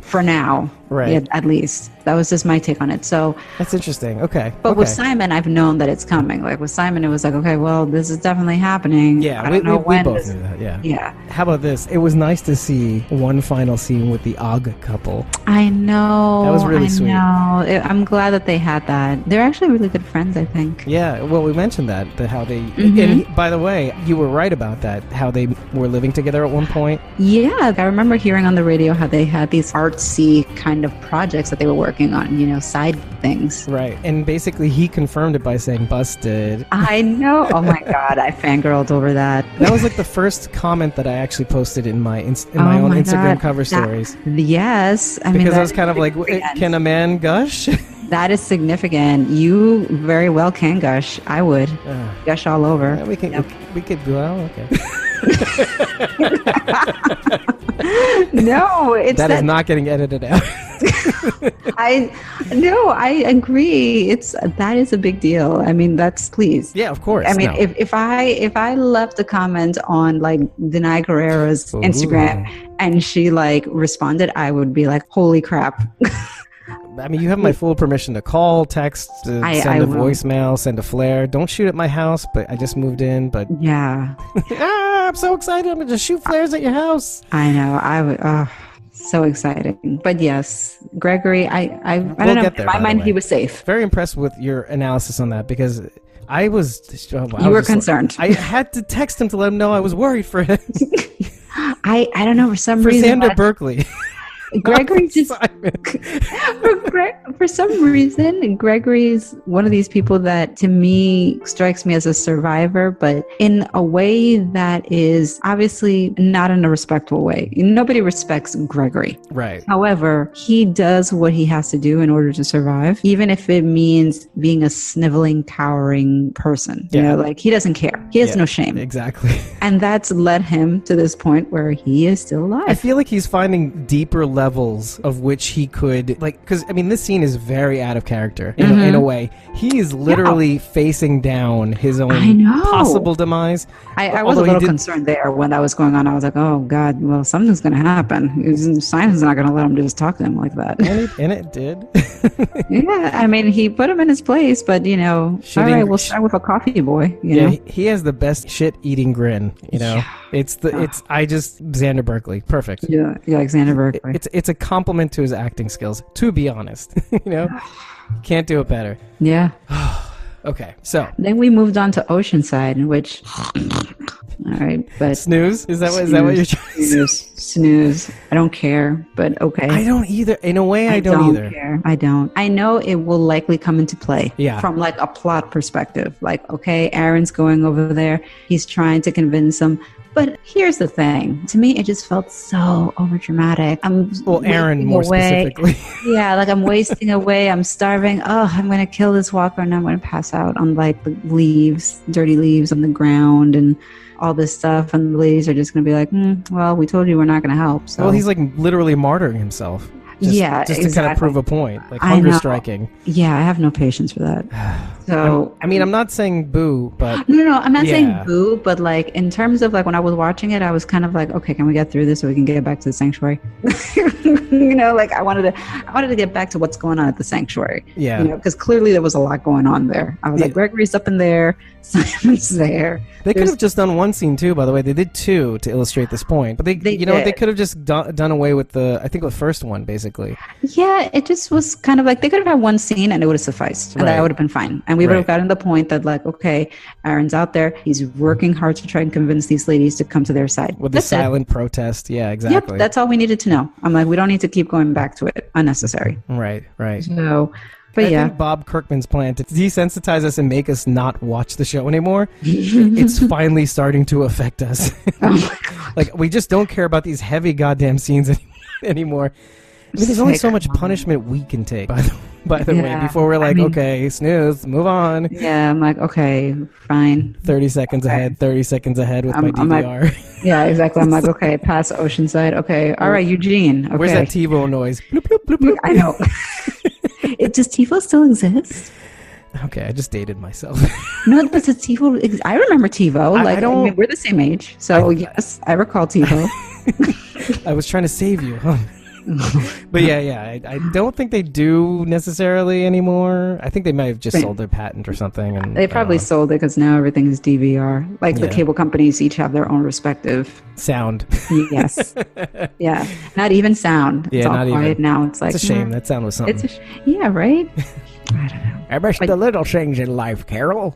S3: For now, right? Yeah, at least that was just my take on it. So
S4: that's interesting. Okay,
S3: but with Simon, I've known that it's coming. Like with Simon, it was like, okay, well, this is definitely happening.
S4: Yeah,
S3: I don't know when.
S4: We both knew that. Yeah.
S3: Yeah.
S4: How about this? It was nice to see one final scene with the Og couple.
S3: I know.
S4: That was really sweet.
S3: I'm glad that they had that. They're actually really good friends, I think.
S4: Yeah. Well, we mentioned that how they. And by the way, you were right about that. How they were living together at one point.
S3: Yeah, I remember hearing on the radio how they had these artsy kind of projects that they were working on, side things.
S4: Right. And basically he confirmed it by saying busted.
S3: I know. Oh my God. I fangirled over that.
S4: That was like the first comment that I actually posted in my own Instagram cover stories.
S3: Yes.
S4: Because I was kind of like, can a man gush?
S3: That is significant. You very well can gush. I would gush all over.
S4: Yeah, we could go out. Okay.
S3: No, it's
S4: that is not getting edited out.
S3: I agree. That is a big deal. I mean, please.
S4: Yeah, of course.
S3: I mean, if I left a comment on like Denai Guerrera's Instagram and she like responded, I would be like, holy crap.
S4: I mean, you have my full permission to call, text, send a voicemail, send a flare. Don't shoot at my house, but I just moved in. But
S3: yeah,
S4: I'm so excited! I'm gonna just shoot flares at your house.
S3: I know. I would. So exciting. But yes, Gregory. I don't know. In my mind, he was safe.
S4: Very impressed with your analysis on that because I was.
S3: You were concerned.
S4: I had to text him to let him know I was worried for him.
S3: I don't know for some reason.
S4: For Xander Berkeley.
S3: Gregory just for some reason Gregory's one of these people that to me strikes me as a survivor, but in a way that is obviously not in a respectful way. Nobody respects Gregory.
S4: Right.
S3: However, he does what he has to do in order to survive, even if it means being a sniveling, cowering person.
S4: Yeah.
S3: Like he doesn't care. He has no shame.
S4: Exactly.
S3: And that's led him to this point where he is still alive.
S4: I feel like he's finding deeper levels of which he could, like, because I mean this scene is very out of character in a way. He is literally facing down his own possible demise.
S3: I was a little concerned there when that was going on. I was like, oh God, well, something's going to happen. Simon's not going to let him just talk to him like that.
S4: And it did.
S3: Yeah, I mean, he put him in his place, but all right, we'll start with a coffee boy. You know?
S4: He has the best shit-eating grin. It's Xander Berkeley, perfect.
S3: Yeah, Xander Berkeley.
S4: it's a compliment to his acting skills, to be honest. Can't do it better.
S3: Yeah.
S4: Okay, so
S3: then we moved on to Oceanside, in which, all right, but
S4: snooze. Is that what you're trying to say?
S3: Snooze. I don't care, but okay.
S4: I don't either. In a way, I don't either.
S3: Care. I don't. I know it will likely come into play.
S4: Yeah.
S3: From like a plot perspective, like okay, Aaron's going over there. He's trying to convince him. But here's the thing. To me, it just felt so overdramatic.
S4: Aaron more specifically.
S3: Yeah, like I'm wasting away. I'm starving. Oh, I'm going to kill this walker and I'm going to pass out on like the leaves, dirty leaves on the ground and all this stuff. And the ladies are just going to be like, well, we told you we're not going to help. So.
S4: Well, he's like literally martyring himself. Just
S3: exactly.
S4: to kind of prove a point, like hunger striking.
S3: Yeah, I have no patience for that. So
S4: I mean, I'm not saying boo, but
S3: no, I'm not saying boo, but like in terms of like when I was watching it, I was kind of like, okay, can we get through this so we can get back to the sanctuary? Like I wanted to get back to what's going on at the sanctuary.
S4: Yeah,
S3: because clearly there was a lot going on there. I was like, Gregory's up in there, Simon's there.
S4: They could have just done one scene too. By the way, they did two to illustrate this point, but they could have just done away with the first one basically.
S3: Yeah, it just was kind of like they could have had one scene and it would have sufficed, and that would have been fine. And we would have gotten the point that like, okay, Aaron's out there, he's working hard to try and convince these ladies to come to their side.
S4: With the silent protest, yeah, exactly.
S3: Yep, that's all we needed to know. I'm like, we don't need to keep going back to it. Unnecessary.
S4: Right.
S3: So, but
S4: I think Bob Kirkman's plan to desensitize us and make us not watch the show anymore, it's finally starting to affect us.
S3: Oh my God.
S4: Like, we just don't care about these heavy goddamn scenes anymore. I mean, there's only so much punishment we can take, by the way, before we're like, okay, snooze, move on.
S3: Yeah, I'm like, okay, fine.
S4: 30 seconds ahead with my DVR.
S3: Like, yeah, exactly. I'm like, okay, pass Oceanside. Okay, all right, Eugene. Okay.
S4: Where's that TiVo noise? Bloop, bloop, bloop, bloop.
S3: I know. Does TiVo still exist?
S4: Okay, I just dated myself.
S3: No, but does TiVo? I remember TiVo. I mean, we're the same age, so yes, I recall TiVo.
S4: I was trying to save you, huh? But yeah, I don't think they do necessarily anymore. I think they might have just sold their patent or something. And
S3: they probably sold it because now everything is DVR. Like the cable companies each have their own respective
S4: sound.
S3: Yes. Yeah. Not even sound. It's all quiet even. Now. It's like
S4: it's a shame. That sound was something.
S3: Yeah, right? I don't know.
S4: I miss the little things in life, Carol.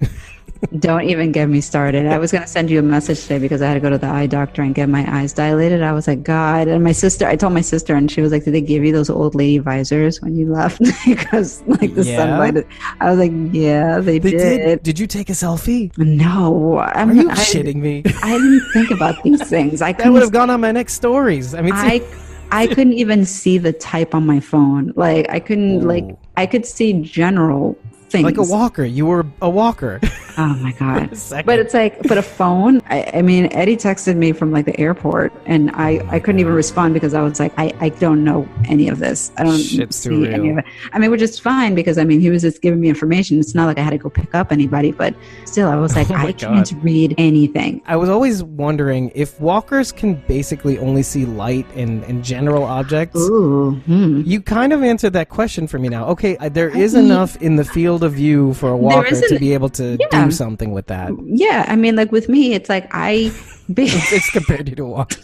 S3: Don't even get me started. I was going to send you a message today because I had to go to the eye doctor and get my eyes dilated. I was like, God. And I told my sister, and she was like, did they give you those old lady visors when you left? Because like the sunlight. I was like, yeah, they did.
S4: Did you take a selfie?
S3: No.
S4: Are you shitting me?
S3: I didn't think about these things.
S4: That would have gone on my next stories. I mean,
S3: I couldn't even see the type on my phone. Like I couldn't I could see general things.
S4: Like a walker. You were a walker.
S3: Oh my God. But it's like, but a phone, I mean, Eddie texted me from like the airport and I couldn't even respond because I was like, I don't know any of this. I don't see any of it. I mean, which is fine because I mean, he was just giving me information. It's not like I had to go pick up anybody, but still I was like, I can't read anything.
S4: I was always wondering if walkers can basically only see light and general objects.
S3: Ooh.
S4: You kind of answered that question for me now. Okay, there is enough in the field of view for a walker to be able to do something with that.
S3: Yeah, I mean, like with me, it's like
S4: it's compared to a walker.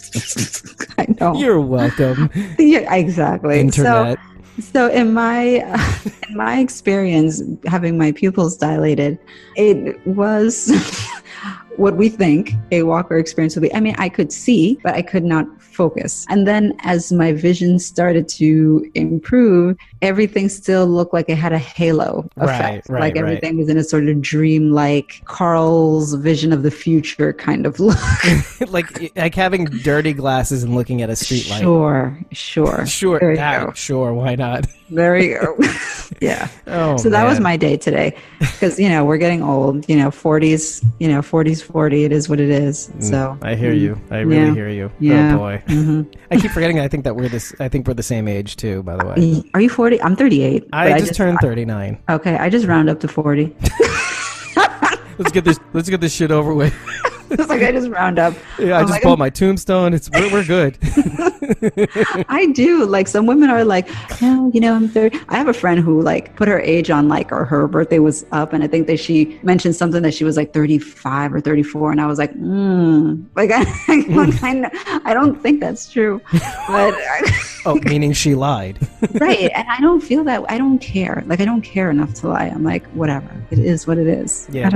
S3: I know.
S4: You're welcome.
S3: Yeah, exactly.
S4: Internet.
S3: So in my experience, having my pupils dilated, it was what we think a walker experience would be. I mean, I could see, but I could not focus. And then as my vision started to improve, everything still looked like it had a halo effect. Like everything was in a sort of dream-like Carl's vision of the future kind of look.
S4: like having dirty glasses and looking at a street light.
S3: Sure.
S4: Sure, why not?
S3: There you go. Yeah.
S4: Oh,
S3: so that was my day today because, we're getting old, 40s, 40, it is what it is. So
S4: I hear you. I really hear you.
S3: Yeah.
S4: Oh boy.
S3: Mm-hmm.
S4: I keep forgetting. I think we're the same age too, by the way.
S3: Are you 40? I'm 38.
S4: I just turned 39.
S3: Okay. I just round up to 40.
S4: Let's get this shit over with.
S3: It's like I just round up.
S4: Yeah, I just bought my tombstone. We're good.
S3: I do. Like some women are like, no, I'm 30. I have a friend who like put her age on or her birthday was up, and I think that she mentioned something that she was like 35 or 34, and I was like, like I don't think that's true, but
S4: Oh, meaning she lied.
S3: Right. And I don't feel that. I don't care. Like, I don't care enough to lie. I'm like, whatever. It is what it is.
S4: Yeah,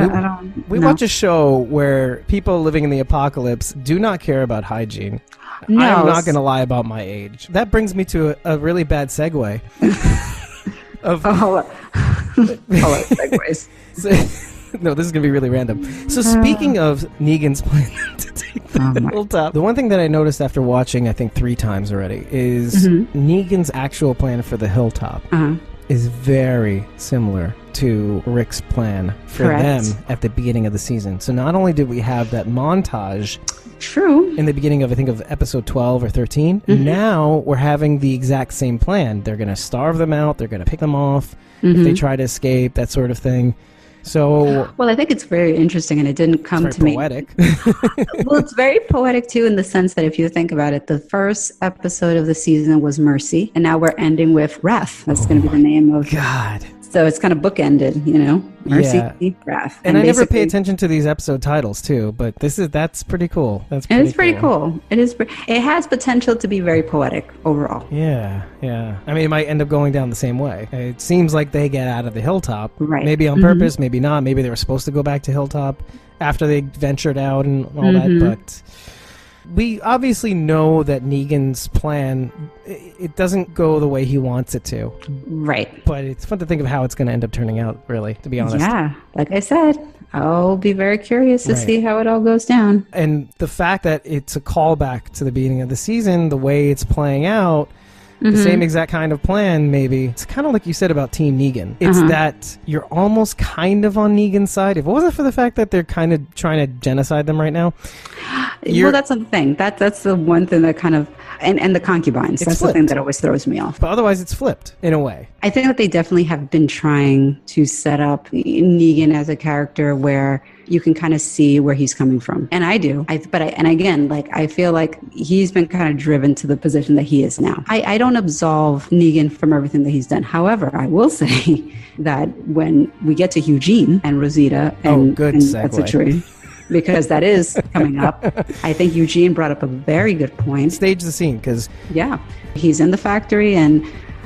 S4: we
S3: no.
S4: watch a show where people living in the apocalypse do not care about hygiene.
S3: No.
S4: I'm not going to lie about my age. That brings me to a really bad segue.
S3: Hold on, segues.
S4: No, this is going to be really random. So speaking of Negan's plan to take the Hilltop, the one thing that I noticed after watching, I think 3 times already, is Negan's actual plan for the Hilltop is very similar to Rick's plan for them at the beginning of the season. So not only did we have that montage in the beginning of, I think, of episode 12 or 13, now we're having the exact same plan. They're going to starve them out. They're going to pick them off if they try to escape, that sort of thing. So,
S3: well, I think it's very interesting, and it didn't come to me.
S4: Poetic.
S3: Well, it's very poetic too, in the sense that if you think about it, the first episode of the season was Mercy, and now we're ending with Wrath. That's going to be the name of
S4: God.
S3: So it's kind of bookended, you know, Mercy, Wrath.
S4: And I never pay attention to these episode titles too, but that's pretty cool. It's pretty cool.
S3: It is. It has potential to be very poetic overall.
S4: Yeah. I mean, it might end up going down the same way. It seems like they get out of the Hilltop,
S3: right?
S4: Maybe on purpose, maybe not. Maybe they were supposed to go back to Hilltop after they ventured out and all that, but. We obviously know that Negan's plan, it doesn't go the way he wants it to.
S3: Right.
S4: But it's fun to think of how it's going to end up turning out, really, to be honest.
S3: Yeah. Like I said, I'll be very curious to see how it all goes down.
S4: And the fact that it's a callback to the beginning of the season, the way it's playing out, the same exact kind of plan, maybe. It's kind of like you said about Team Negan. It's that you're almost kind of on Negan's side. If it wasn't for the fact that they're kind of trying to genocide them right now.
S3: Well, that's the thing. That's the one thing that kind of... And the concubines. That's the thing that always throws me off.
S4: But otherwise, it's flipped, in a way.
S3: I think that they definitely have been trying to set up Negan as a character where you can kind of see where he's coming from. And I do. And again, like, I feel like he's been kind of driven to the position that he is now. I don't absolve Negan from everything that he's done. However, I will say that when we get to Eugene and Rosita and that's a tree, because that is coming up. I think Eugene brought up a very good point.
S4: Stage the scene, because...
S3: Yeah. He's in the factory, and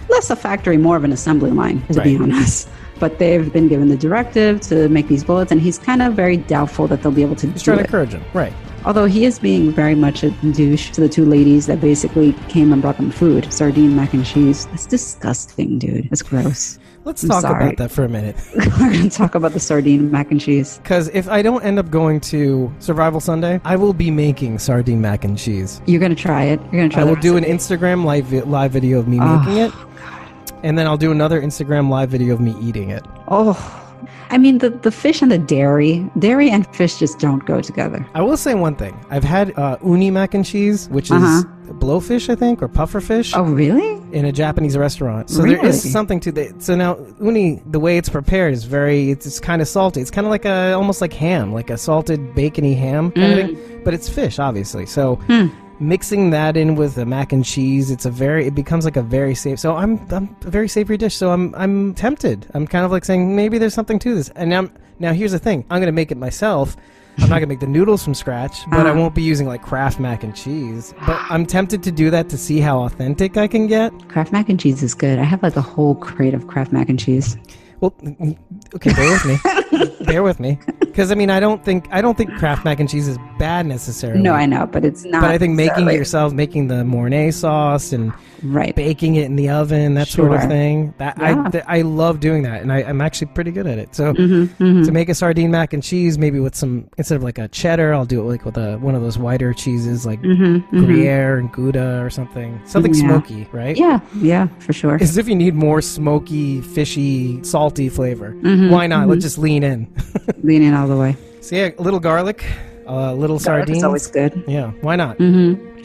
S3: less a factory, more of an assembly line, to be honest. But they've been given the directive to make these bullets, and he's kind of very doubtful that they'll be able to do it.
S4: He's trying to encourage him, right.
S3: Although he is being very much a douche to the 2 ladies that basically came and brought them food. Sardine, mac and cheese. That's disgusting, dude. That's gross.
S4: Let's talk about that for a minute.
S3: We're going to talk about the sardine mac and cheese.
S4: Because if I don't end up going to Survival Sunday, I will be making sardine mac and cheese.
S3: You're going to try it? You're going to try it?
S4: I will do an Instagram live video of me making it. God. And then I'll do another Instagram live video of me eating it.
S3: Oh, I mean, the fish and the dairy and fish just don't go together.
S4: I will say one thing. I've had uni mac and cheese, which is blowfish, I think, or pufferfish.
S3: Oh, really?
S4: In a Japanese restaurant. So there is something to that. So now, uni, the way it's prepared is it's kind of salty. It's kind of like almost like ham, like a salted bacony ham kind of thing. But it's fish, obviously. So... Mixing that in with the mac and cheese, it becomes like a very safe. So I'm a very savory dish. So I'm tempted. I'm kind of like saying maybe there's something to this. And now here's the thing. I'm gonna make it myself. I'm not gonna make the noodles from scratch, but I won't be using like Kraft mac and cheese. But I'm tempted to do that to see how authentic I can get.
S3: Kraft mac and cheese is good. I have like a whole crate of Kraft mac and cheese.
S4: Well, okay, bear with me. Bear with me. Because, I mean, I don't think Kraft mac and cheese is bad necessarily.
S3: No, I know, but it's not.
S4: But I think making it yourself, making the Mornay sauce and baking it in the oven, that sort of thing. I love doing that, and I'm actually pretty good at it. So to make a sardine mac and cheese, maybe with some, instead of like a cheddar, I'll do it like with one of those whiter cheeses like Gruyere and Gouda or something. Something smoky, right?
S3: Yeah, for sure.
S4: As if you need more smoky, fishy, salty flavor. Why not? Let's just lean in.
S3: Lean in all the way.
S4: So yeah, a little garlic, a little sardines.
S3: It's always good.
S4: Yeah, why not?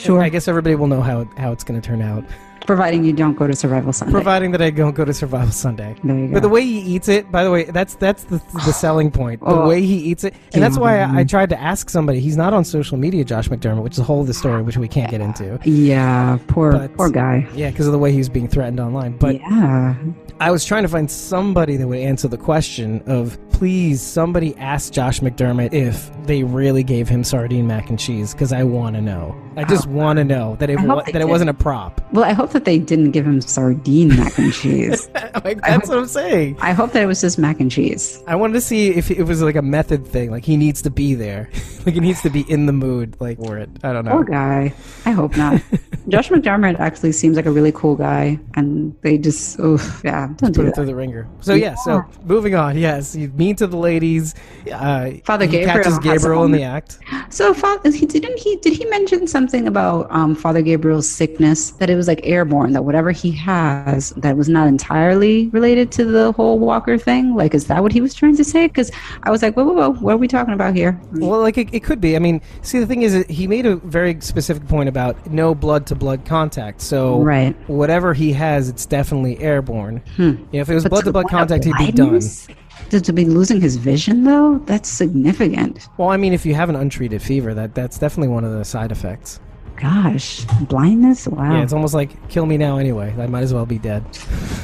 S3: Sure.
S4: I guess everybody will know how it's going to turn out.
S3: Providing you don't go to Survival Sunday.
S4: Providing that I don't go to Survival Sunday.
S3: There you go.
S4: But the way he eats it, by the way, that's the selling point. The way he eats it. And that's why I tried to ask somebody. He's not on social media, Josh McDermott, which is a whole other story, which we can't get into.
S3: Yeah, poor guy.
S4: Yeah, because of the way he was being threatened online. But I was trying to find somebody that would answer the question of, please, somebody ask Josh McDermott if they really gave him sardine mac and cheese, because I want to know. I just want to know that it wasn't a prop.
S3: Well, I hope that they didn't give him sardine mac and cheese.
S4: Like, that's what I'm saying.
S3: I hope that it was just mac and cheese.
S4: I wanted to see if it was like a method thing. Like, he needs to be there. Like, he needs to be in the mood, like, for it. I don't know.
S3: Poor guy. I hope not. Josh McDermott actually seems like a really cool guy, and they just, don't do
S4: Put it
S3: that.
S4: through the ringer. So, so moving on. Yes, he's mean to the ladies.
S3: Father
S4: he
S3: Gabriel
S4: catches Gabriel in the act.
S3: So, did he mention something about Father Gabriel's sickness, that it was like airborne, that whatever he has, that was not entirely related to the whole Walker thing? Like, is that what he was trying to say? Because I was like, whoa, what are we talking about here?
S4: Well, like, it could be. I mean, see, the thing is, he made a very specific point about no blood-to-blood contact. So, whatever he has, it's definitely airborne. If it was blood-to-blood contact, he'd be done.
S3: To be losing his vision, though, that's significant.
S4: Well, I mean, if you have an untreated fever, that's definitely one of the side effects.
S3: Gosh, blindness? Wow.
S4: Yeah, it's almost like, kill me now anyway. I might as well be dead.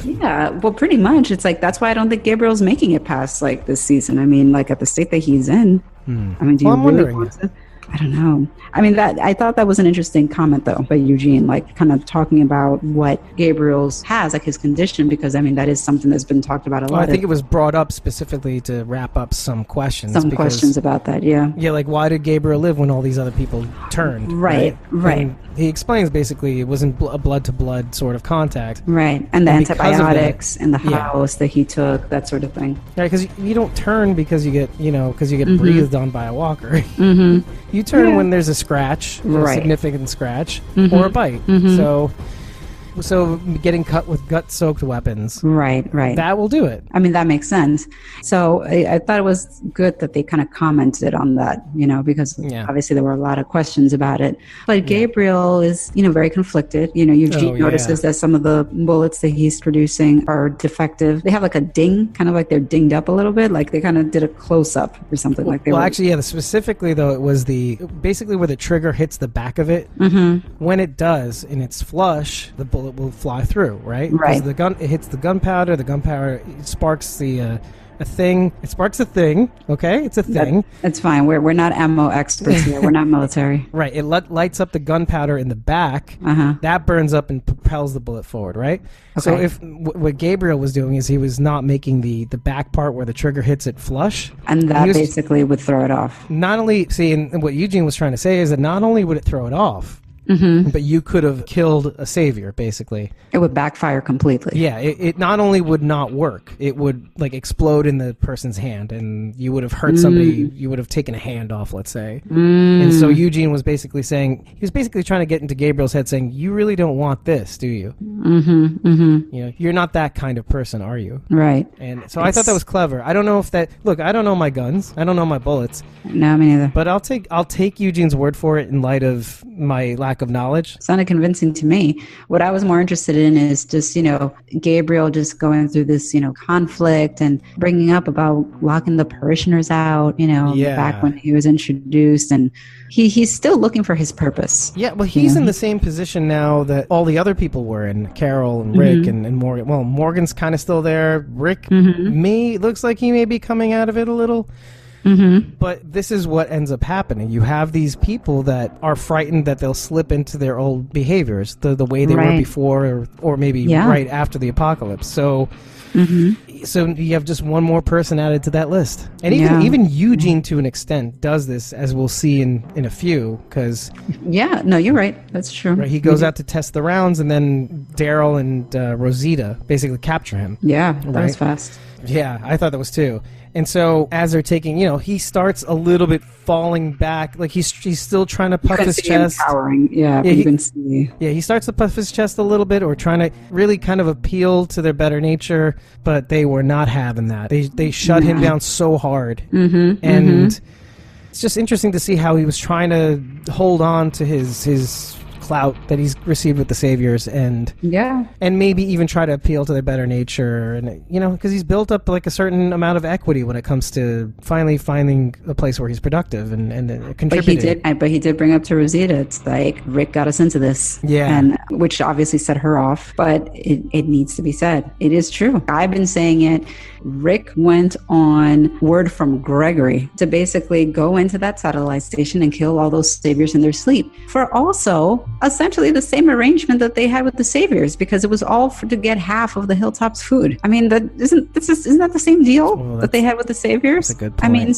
S3: Yeah, well, pretty much. It's like, that's why I don't think Gabriel's making it past, like, this season. I mean, like, at the state that he's in. I mean, do you
S4: I'm
S3: really
S4: wondering.
S3: want to? I don't know. I mean, I thought that was an interesting comment, though, by Eugene, like, kind of talking about what Gabriel's has, like, his condition, because, I mean, that is something that's been talked about a lot.
S4: Well, I think it was brought up specifically to wrap up some questions.
S3: Questions about that, yeah.
S4: Yeah, like, why did Gabriel live when all these other people turned?
S3: Right.
S4: And he explains, basically, it wasn't a blood-to-blood sort of contact.
S3: Right, and the antibiotics
S4: that,
S3: in the house that he took, that sort of thing.
S4: Right, because you don't turn because you get, breathed on by a walker. You turn when there's a scratch, a significant scratch, or a bite. So getting cut with gut-soaked weapons.
S3: Right.
S4: That will do it.
S3: I mean, that makes sense. So I thought it was good that they kind of commented on that, because obviously there were a lot of questions about it. But Gabriel is, very conflicted. Eugene notices that some of the bullets that he's producing are defective. They have like a ding, kind of like they're dinged up a little bit. Like they kind of did a close-up or something like that.
S4: Actually, specifically though, it was basically where the trigger hits the back of it. When it does, and it's flush, the bullet will fly through, right? Because it hits the gunpowder. The gunpowder sparks a thing. It sparks a thing. Okay, it's a thing.
S3: It's fine. We're not ammo experts here. We're not military.
S4: Right. It lights up the gunpowder in the back. That burns up and propels the bullet forward. Right. Okay. So what Gabriel was doing is he was not making the back part where the trigger hits it flush,
S3: and that basically would throw it off.
S4: Not only and what Eugene was trying to say is that not only would it throw it off, but you could have killed a savior, basically.
S3: It would backfire completely.
S4: Yeah, it not only would not work, it would like explode in the person's hand, and you would have hurt somebody, you would have taken a hand off, let's say. And so Eugene was basically saying, he was basically trying to get into Gabriel's head saying, you really don't want this, do you? You're not that kind of person, are you?
S3: Right.
S4: And so I thought that was clever. I don't know if I don't know my guns. I don't know my bullets.
S3: No, me neither.
S4: But I'll take Eugene's word for it in light of my lack of knowledge.
S3: Sounded convincing to me. What I was more interested in is just, Gabriel just going through this, conflict and bringing up about locking the parishioners out, back when he was introduced. And he's still looking for his purpose.
S4: Yeah, well, he's in the same position now that all the other people were in, Carol and Rick and Morgan. Well, Morgan's kind of still there. Rick looks like he may be coming out of it a little. But this is what ends up happening. You have these people that are frightened that they'll slip into their old behaviors, the way they were before, or maybe right after the apocalypse. So, so you have just one more person added to that list. And even Eugene, to an extent, does this, as we'll see in a few, because...
S3: Yeah, no, you're right. That's true.
S4: Right, he goes out to test the rounds, and then Daryl and Rosita basically capture him.
S3: Yeah, that was fast.
S4: Yeah, I thought that was too. And so as they're taking, he starts a little bit falling back, like he's still trying to puff his chest.
S3: Empowering. Yeah, you can see.
S4: Yeah, he starts to puff his chest a little bit, or trying to really kind of appeal to their better nature, but they were not having that. They shut him down so hard, and it's just interesting to see how he was trying to hold on to his clout that he's received with the saviors, and maybe even try to appeal to their better nature, and because he's built up like a certain amount of equity when it comes to finally finding a place where he's productive and contributing.
S3: But he did bring up to Rosita, it's like, Rick got us into this, and which obviously set her off, but it needs to be said. It is true. I've been saying it Rick went on word from Gregory to basically go into that satellite station and kill all those saviors in their sleep for also essentially the same arrangement that they had with the saviors, because it was all to get half of the Hilltop's food. I mean, isn't that the same deal that they had with the saviors?
S4: That's a good point.
S3: I mean,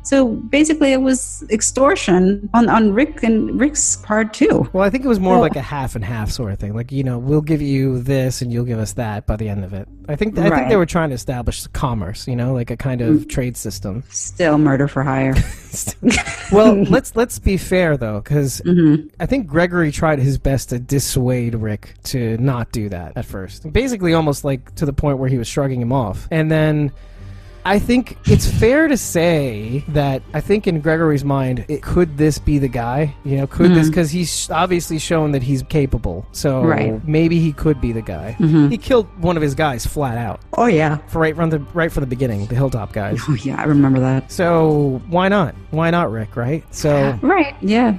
S3: so basically it was extortion on Rick's part too.
S4: Well, I think it was more like a half and half sort of thing. Like, we'll give you this and you'll give us that by the end of it. I think they were trying to establish commerce, like a kind of trade system.
S3: Still murder for hire.
S4: Well, let's be fair though, because I think Gregory tried his best to dissuade Rick to not do that at first. Basically almost like to the point where he was shrugging him off. And then I think it's fair to say that I think in Gregory's mind, could this be the guy? Could this, because he's obviously shown that he's capable. So maybe he could be the guy. He killed one of his guys flat out.
S3: Oh yeah,
S4: right from the beginning, the Hilltop guys.
S3: Oh yeah, I remember that.
S4: So why not? Why not Rick? Right? So
S3: yeah.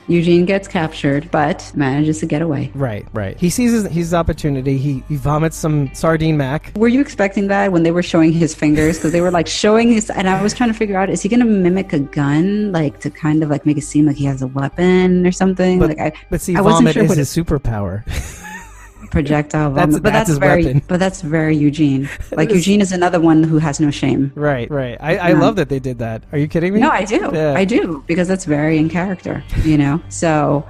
S3: Eugene gets captured, but manages to get away.
S4: Right. He sees his opportunity. He vomits some sardine mac.
S3: Were you expecting that when they were showing his fingers? Because they were like showing his, and I was trying to figure out, is he going to mimic a gun, like to kind of like make it seem like he has a weapon or something?
S4: But vomit is his superpower.
S3: Projectile vomit. That's his weapon. But that's very Eugene. Like Eugene is another one who has no shame.
S4: Right. I love that they did that. Are you kidding me?
S3: No, I do. Yeah. I do, because that's very in character, So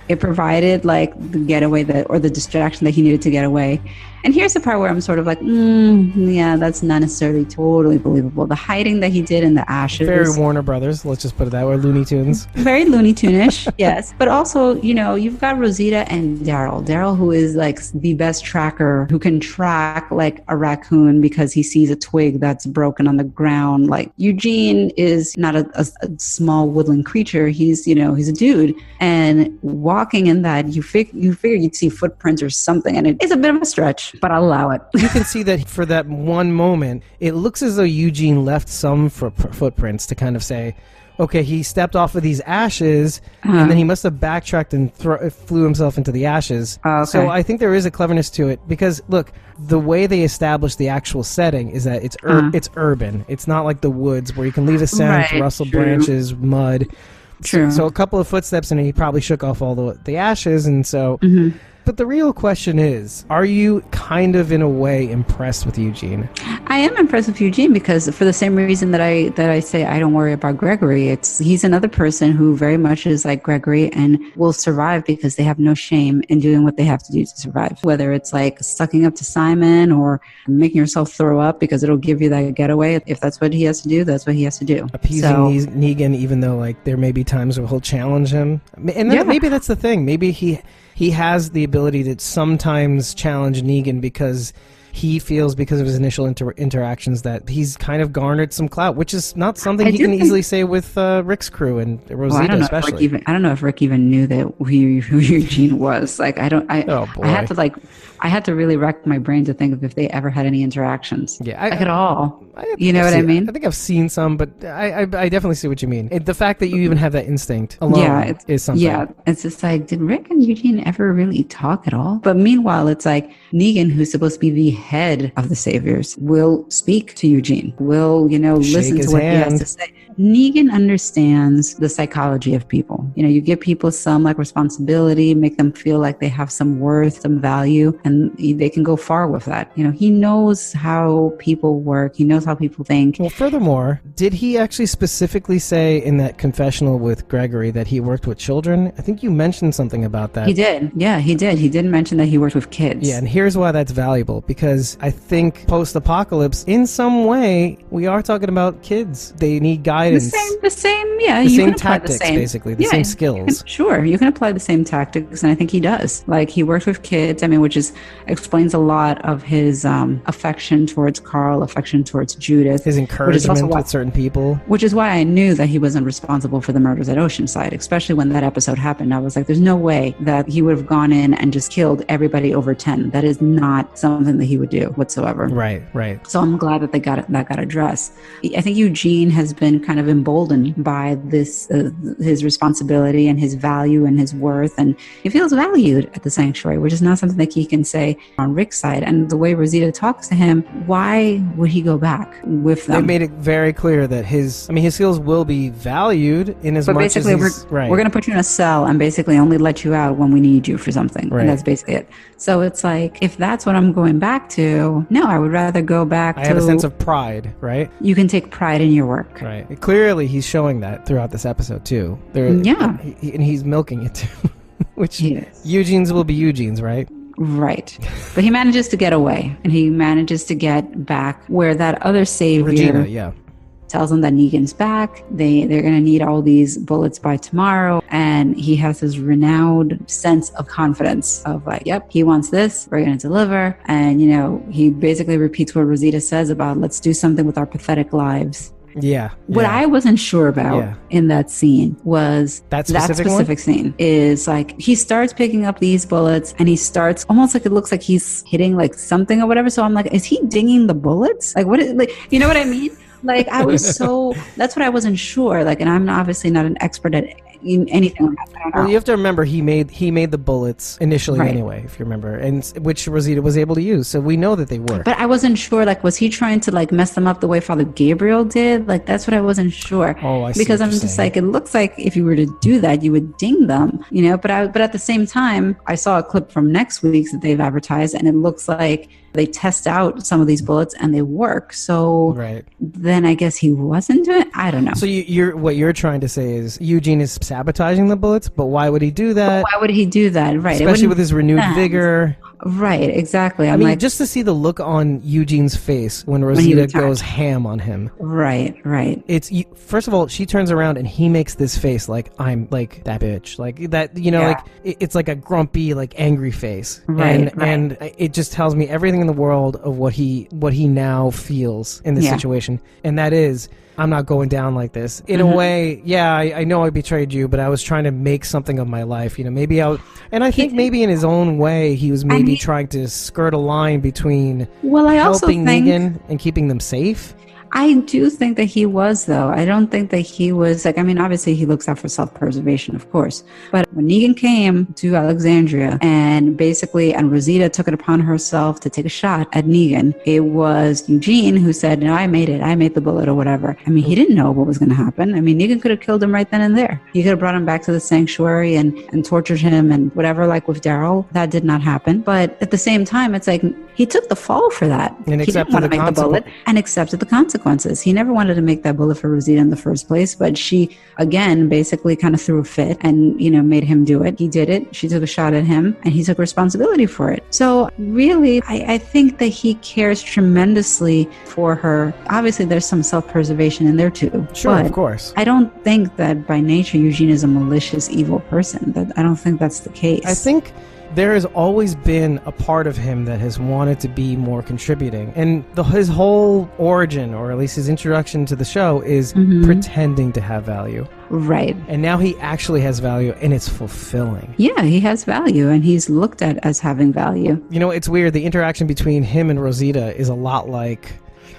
S3: it provided like the getaway or the distraction that he needed to get away. And here's the part where I'm sort of like, yeah, that's not necessarily totally believable. The hiding that he did in the ashes.
S4: Very Warner Brothers, let's just put it that way, Looney Tunes.
S3: Very Looney Tune-ish, yes. But also, you've got Rosita and Daryl. Daryl, who is like the best tracker, who can track like a raccoon because he sees a twig that's broken on the ground. Like Eugene is not a small woodland creature. He's a dude. And walking in that, you figure you'd see footprints or something. And it's a bit of a stretch, but I'll allow it.
S4: You can see that for that one moment, it looks as though Eugene left some footprints to kind of say, okay, he stepped off of these ashes, and then he must have backtracked and flew himself into the ashes. Okay. So I think there is a cleverness to it, because, look, the way they establish the actual setting is that it's urban. It's not like the woods where you can leave the scent, rustle branches, mud.
S3: True.
S4: So a couple of footsteps, and he probably shook off all the ashes, and so... But the real question is, are you kind of, in a way, impressed with Eugene?
S3: I am impressed with Eugene because for the same reason that I say I don't worry about Gregory. He's another person who very much is like Gregory and will survive because they have no shame in doing what they have to do to survive. Whether it's like sucking up to Simon or making yourself throw up because it'll give you that getaway. If that's what he has to do, that's what he has to do.
S4: Appeasing Negan, even though like there may be times where he'll challenge him. And then maybe that's the thing. Maybe he has the ability to sometimes challenge Negan because he feels, because of his initial interactions, that he's kind of garnered some clout, which is not something he can easily say with Rick's crew and Rosita, especially.
S3: I don't know if Rick even knew that who Eugene was. Like, I had to really rack my brain to think of if they ever had any interactions. Yeah, at all. You know what I mean?
S4: I think I've seen some, but I definitely see what you mean. The fact that you even have that instinct alone is something.
S3: Yeah, it's just like, did Rick and Eugene ever really talk at all? But meanwhile, it's like Negan, who's supposed to be the head of the Saviors, will speak to Eugene, will, listen to what he has to say. Negan understands the psychology of people. You give people some like responsibility, make them feel like they have some worth, some value, and they can go far with that. He knows how people work. He knows how people think.
S4: Well, furthermore, did he actually specifically say in that confessional with Gregory that he worked with children? I think you mentioned something about that.
S3: He did. Yeah, he did. He did mention that he worked with kids.
S4: Yeah, and here's why that's valuable, because I think post-apocalypse, in some way, we are talking about kids. They need guidance.
S3: The same tactics, basically, the same skills. You can apply the same tactics, and I think he does. Like, he worked with kids, which explains a lot of his affection towards Carl, affection towards Judith.
S4: His encouragement with certain people.
S3: Which is why I knew that he wasn't responsible for the murders at Oceanside, especially when that episode happened. I was like, there's no way that he would have gone in and just killed everybody over 10. That is not something that he would do whatsoever.
S4: Right.
S3: So I'm glad that that got addressed. I think Eugene has been kind kind of emboldened by this, his responsibility and his value and his worth. And he feels valued at the sanctuary, which is not something that he can say on Rick's side. And the way Rosita talks to him, why would he go back with them?
S4: They made it very clear that his skills will be valued in as much as
S3: we're going to put you in a cell and basically only let you out when we need you for something. Right. And that's basically it. So it's like, if that's what I'm going back to, no, I would rather go back to...
S4: I have a sense of pride, right?
S3: You can take pride in your work.
S4: Right. Clearly, he's showing that throughout this episode, too.
S3: Yeah.
S4: And he's milking it, too. Which, Eugene's will be Eugene's, right?
S3: Right. But he manages to get away, and he manages to get back where that other savior...
S4: Regina,
S3: tells him that Negan's back. They're going to need all these bullets by tomorrow. And he has this renowned sense of confidence of like, yep, he wants this. We're going to deliver. And, he basically repeats what Rosita says about let's do something with our pathetic lives.
S4: Yeah.
S3: What I wasn't sure about in that scene was
S4: that specific
S3: scene is like he starts picking up these bullets and he starts almost like it looks like he's hitting like something or whatever. So I'm like, is he dinging the bullets? Like what is, like, you know what I mean? Like I was that's what I wasn't sure. Like, and I'm obviously not an expert at anything like that. I don't know.
S4: Well, you have to remember he made the bullets initially anyway, if you remember, and which Rosita was able to use. So we know that they work.
S3: But I wasn't sure. Like, was he trying to like mess them up the way Father Gabriel did? Like, that's what I wasn't sure.
S4: Oh, I see.
S3: Because I'm just like, it looks like if you were to do that, you would ding them, But at the same time, I saw a clip from next week's that they've advertised, and it looks like they test out some of these bullets and they work. So then I guess he wasn't doing it. I don't know.
S4: So what you're trying to say is Eugene is sabotaging the bullets, but why would he do that?
S3: Why would he do that? Right.
S4: Especially with his renewed vigor.
S3: Right, exactly.
S4: I mean, just to see the look on Eugene's face when Rosita goes ham on him.
S3: Right.
S4: It's first of all, she turns around and he makes this face like I'm like that bitch, like that. Like it's like a grumpy, like angry face.
S3: Right.
S4: And it just tells me everything in the world of what he now feels in this situation, and that is, I'm not going down like this. In a way, I know I betrayed you, but I was trying to make something of my life. Maybe I think maybe in his own way, he was maybe trying to skirt a line between helping Negan and keeping them safe.
S3: I do think that he was, though. I don't think that he was like, I mean, obviously he looks out for self-preservation, of course. But when Negan came to Alexandria and Rosita took it upon herself to take a shot at Negan, it was Eugene who said, no, I made it. I made the bullet or whatever. I mean, he didn't know what was going to happen. I mean, Negan could have killed him right then and there. He could have brought him back to the sanctuary and tortured him and whatever, like with Daryl. That did not happen. But at the same time, it's like he took the fall for that.
S4: And
S3: he didn't want to make the bullet and accepted the consequences. He never wanted to make that bullet for Rosita in the first place, but she, again, basically kind of threw a fit and, made him do it. He did it. She took a shot at him and he took responsibility for it. So really, I think that he cares tremendously for her. Obviously, there's some self-preservation in there too.
S4: Sure, of course.
S3: I don't think that by nature Eugene is a malicious, evil person. I don't think that's the case.
S4: I think there has always been a part of him that has wanted to be more contributing. And his whole origin, or at least his introduction to the show, is pretending to have value.
S3: Right.
S4: And now he actually has value, and it's fulfilling.
S3: Yeah, he has value, and he's looked at as having value.
S4: It's weird. The interaction between him and Rosita is a lot like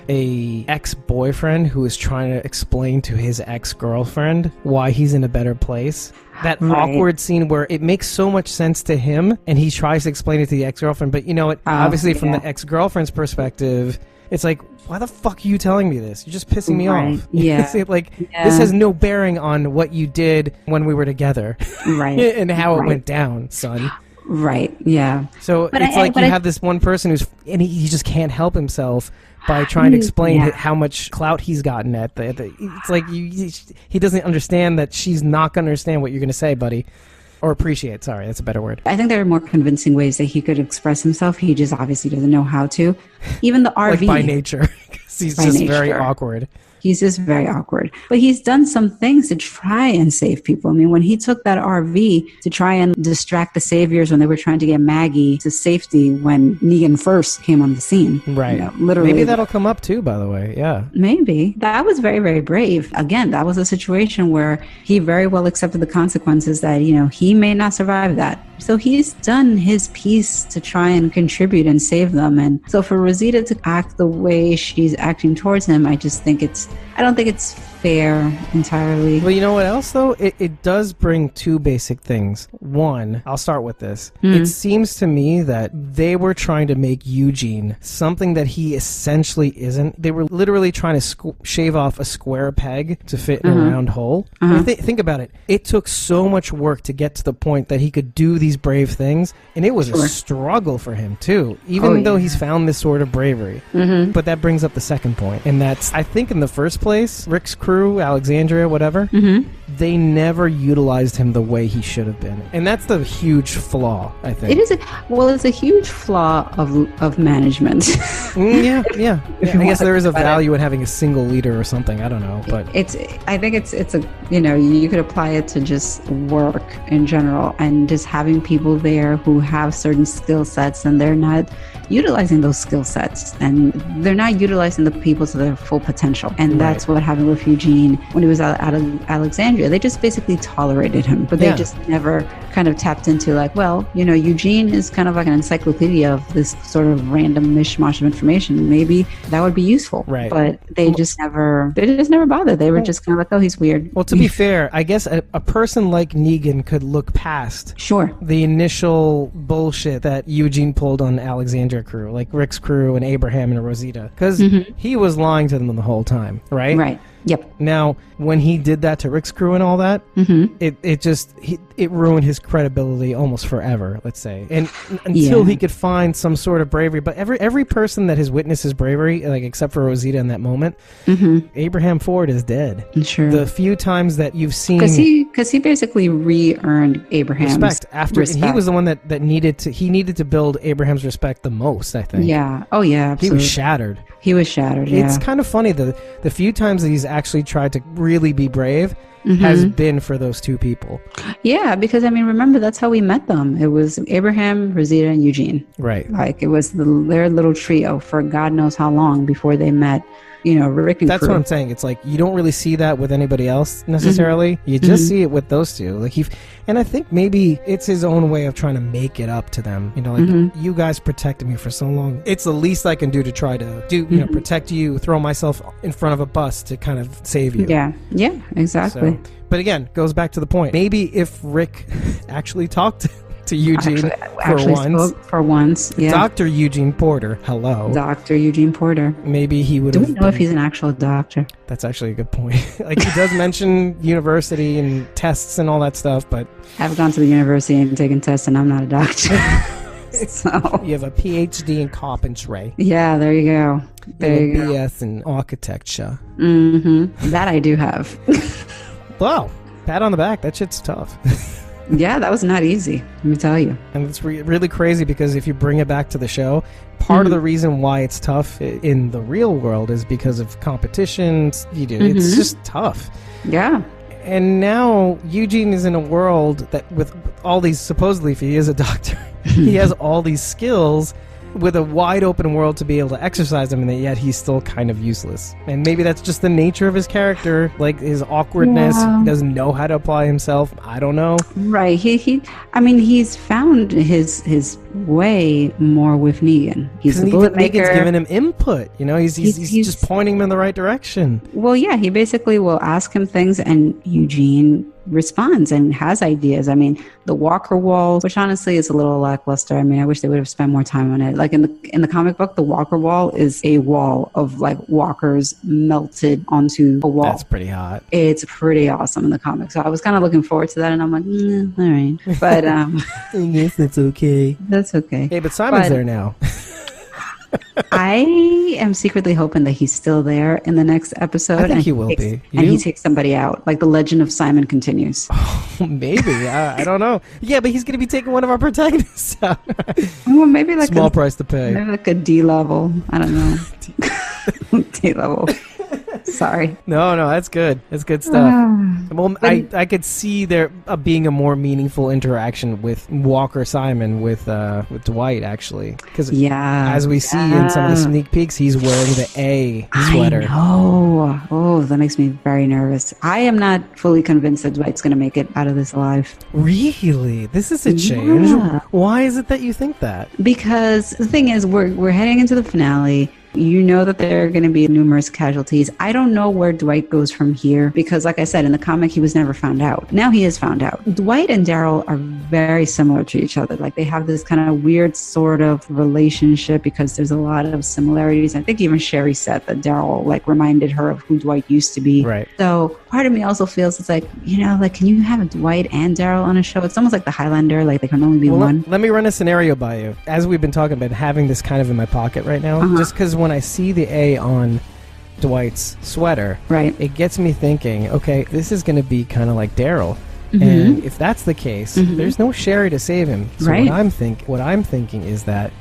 S4: a ex-boyfriend who is trying to explain to his ex-girlfriend why he's in a better place. That awkward scene where it makes so much sense to him and he tries to explain it to the ex-girlfriend, but obviously from the ex-girlfriend's perspective, it's like, why the fuck are you telling me this? You're just pissing me off.
S3: Yeah.
S4: This has no bearing on what you did when we were together.
S3: Right.
S4: And how it went down, son.
S3: Right, yeah.
S4: So it's like you have this one person and he just can't help himself by trying to explain how much clout he's gotten at it's like he doesn't understand that she's not going to understand what you're going to say, buddy. Or appreciate, sorry, that's a better word.
S3: I think there are more convincing ways that he could express himself. He just obviously doesn't know how to. Even the RV.
S4: Like by nature, because he's just very awkward.
S3: He's just very awkward. But he's done some things to try and save people. I mean, when he took that RV to try and distract the saviors when they were trying to get Maggie to safety when Negan first came on the scene.
S4: Right.
S3: Literally.
S4: Maybe that'll come up too, by the way. Yeah.
S3: Maybe. That was very, very brave. Again, that was a situation where he very well accepted the consequences that, he may not survive that. So he's done his piece to try and contribute and save them. And so for Rosita to act the way she's acting towards him, I don't think it's fair entirely.
S4: Well, you know what else, though? It does bring two basic things. One, I'll start with this. It seems to me that they were trying to make Eugene something that he essentially isn't. They were literally trying to shave off a square peg to fit in a round hole. Think about it. It took so much work to get to the point that he could do these brave things, and it was a struggle for him, too, even though he's found this sort of bravery. But that brings up the second point, and that's, I think in the first place, Rick's crew, Alexandria, whatever, they never utilized him the way he should have been. And that's the huge flaw, I think.
S3: It is it's a huge flaw of management.
S4: Yeah. I guess there is a value in having a single leader or something. I don't know, but
S3: I think it's a, you could apply it to just work in general, and just having people there who have certain skill sets and they're not utilizing those skill sets, and they're not utilizing the people to their full potential. And that's what happened with Eugene when he was out of Alexandria. They just basically tolerated him, but they just never kind of tapped into like, well, Eugene is kind of like an encyclopedia of this sort of random mishmash of information. Maybe that would be useful.
S4: Right.
S3: But they just never bothered. They were just kind of like, oh, he's weird.
S4: Well, to be fair, I guess a person like Negan could look past the initial bullshit that Eugene pulled on Alexandria crew, like Rick's crew and Abraham and Rosita, because he was lying to them the whole time, right?
S3: Right. Yep.
S4: Now, when he did that to Rick's crew and all that, it ruined his credibility almost forever, let's say. And until he could find some sort of bravery. But every person that has witnessed his bravery, like except for Rosita in that moment, Abraham Ford is dead.
S3: Sure.
S4: The few times that you've seen,
S3: because he basically re-earned Abraham's
S4: respect after respect. He was the one that needed to build Abraham's respect the most, I think.
S3: Yeah. Oh yeah. Absolutely.
S4: He was shattered.
S3: It's
S4: kind of funny the few times that he's actually tried to really be brave has been for those two people.
S3: Yeah, because remember, that's how we met them. It was Abraham, Rosita, and Eugene. Right. Like it was their little trio for God knows how long before they met. Rick and
S4: That's
S3: crew.
S4: what I'm saying. It's like you don't really see that with anybody else necessarily. You just see it with those two. Like and I think maybe it's his own way of trying to make it up to them. You guys protected me for so long. It's the least I can do to try to protect you, throw myself in front of a bus to kind of save you.
S3: Yeah, exactly.
S4: So, but again, goes back to the point. Maybe if Rick actually talked to Eugene
S3: for once. Yeah.
S4: Dr. Eugene Porter. Hello.
S3: Dr. Eugene Porter.
S4: Maybe he would have...
S3: Do we know if he's an actual doctor?
S4: That's actually a good point. Like, he does mention university and tests and all that stuff, but...
S3: I've gone to the university and taken tests, and I'm not a doctor. So...
S4: You have a PhD in carpentry.
S3: Yeah, there you go.
S4: There you go. BS in architecture.
S3: That I do have.
S4: Wow. Pat on the back. That shit's tough.
S3: Yeah, that was not easy, let me tell you.
S4: And it's really crazy because if you bring it back to the show, part of the reason why it's tough in the real world is because of competitions. It's just tough.
S3: Yeah.
S4: And now Eugene is in a world that with all these, supposedly if he is a doctor, he has all these skills with a wide open world to be able to exercise them, and yet he's still kind of useless. And maybe that's just the nature of his character, like his awkwardness. He doesn't know how to apply himself. I don't know. Right.
S3: He's found his way more with Negan. He's the bullet maker.
S4: Negan's giving him input. He's just pointing him in the right direction.
S3: Well, yeah, he basically will ask him things, and Eugene responds and has ideas. The Walker wall, which honestly is a little lackluster. I wish they would have spent more time on it. Like in the comic book, the Walker wall is a wall of like walkers melted onto a wall.
S4: That's pretty hot.
S3: It's pretty awesome in the comic. So I was kind of looking forward to that, and I'm like, all right. But
S4: I guess that's okay.
S3: That's okay.
S4: Hey, but Simon's there now.
S3: I am secretly hoping that he's still there in the next episode.
S4: I think he will be.
S3: And he takes somebody out. Like the legend of Simon continues.
S4: Oh, maybe. I don't know. Yeah, but he's going to be taking one of our protagonists out.
S3: Well, maybe like
S4: small price to pay.
S3: Maybe like a D level. I don't know. D level. Sorry.
S4: No, that's good. That's good stuff. Well, I could see there being a more meaningful interaction with Walker Simon with Dwight, actually. Because as we see in some of the sneak peeks, he's wearing the A sweater.
S3: I know. Oh, that makes me very nervous. I am not fully convinced that Dwight's going to make it out of this alive.
S4: Really? This is a change? Yeah. Why is it that you think that?
S3: Because the thing is, we're heading into the finale. You know that there are going to be numerous casualties. I don't know where Dwight goes from here because, like I said, in the comic, he was never found out. Now he is found out. Dwight and Daryl are very similar to each other. Like, they have this kind of weird sort of relationship because there's a lot of similarities. I think even Sherry said that Daryl, like, reminded her of who Dwight used to be.
S4: Right.
S3: So part of me also feels it's like, you know, like, can you have a Dwight and Daryl on a show? It's almost like the Highlander, like they can only be one.
S4: Let me run a scenario by you. As we've been talking about having this kind of in my pocket right now, just because when I see the A on Dwight's sweater,
S3: right,
S4: it gets me thinking, okay, this is going to be kind of like Daryl. And if that's the case, there's no Sherry to save him. So
S3: right.
S4: what I'm thinking is that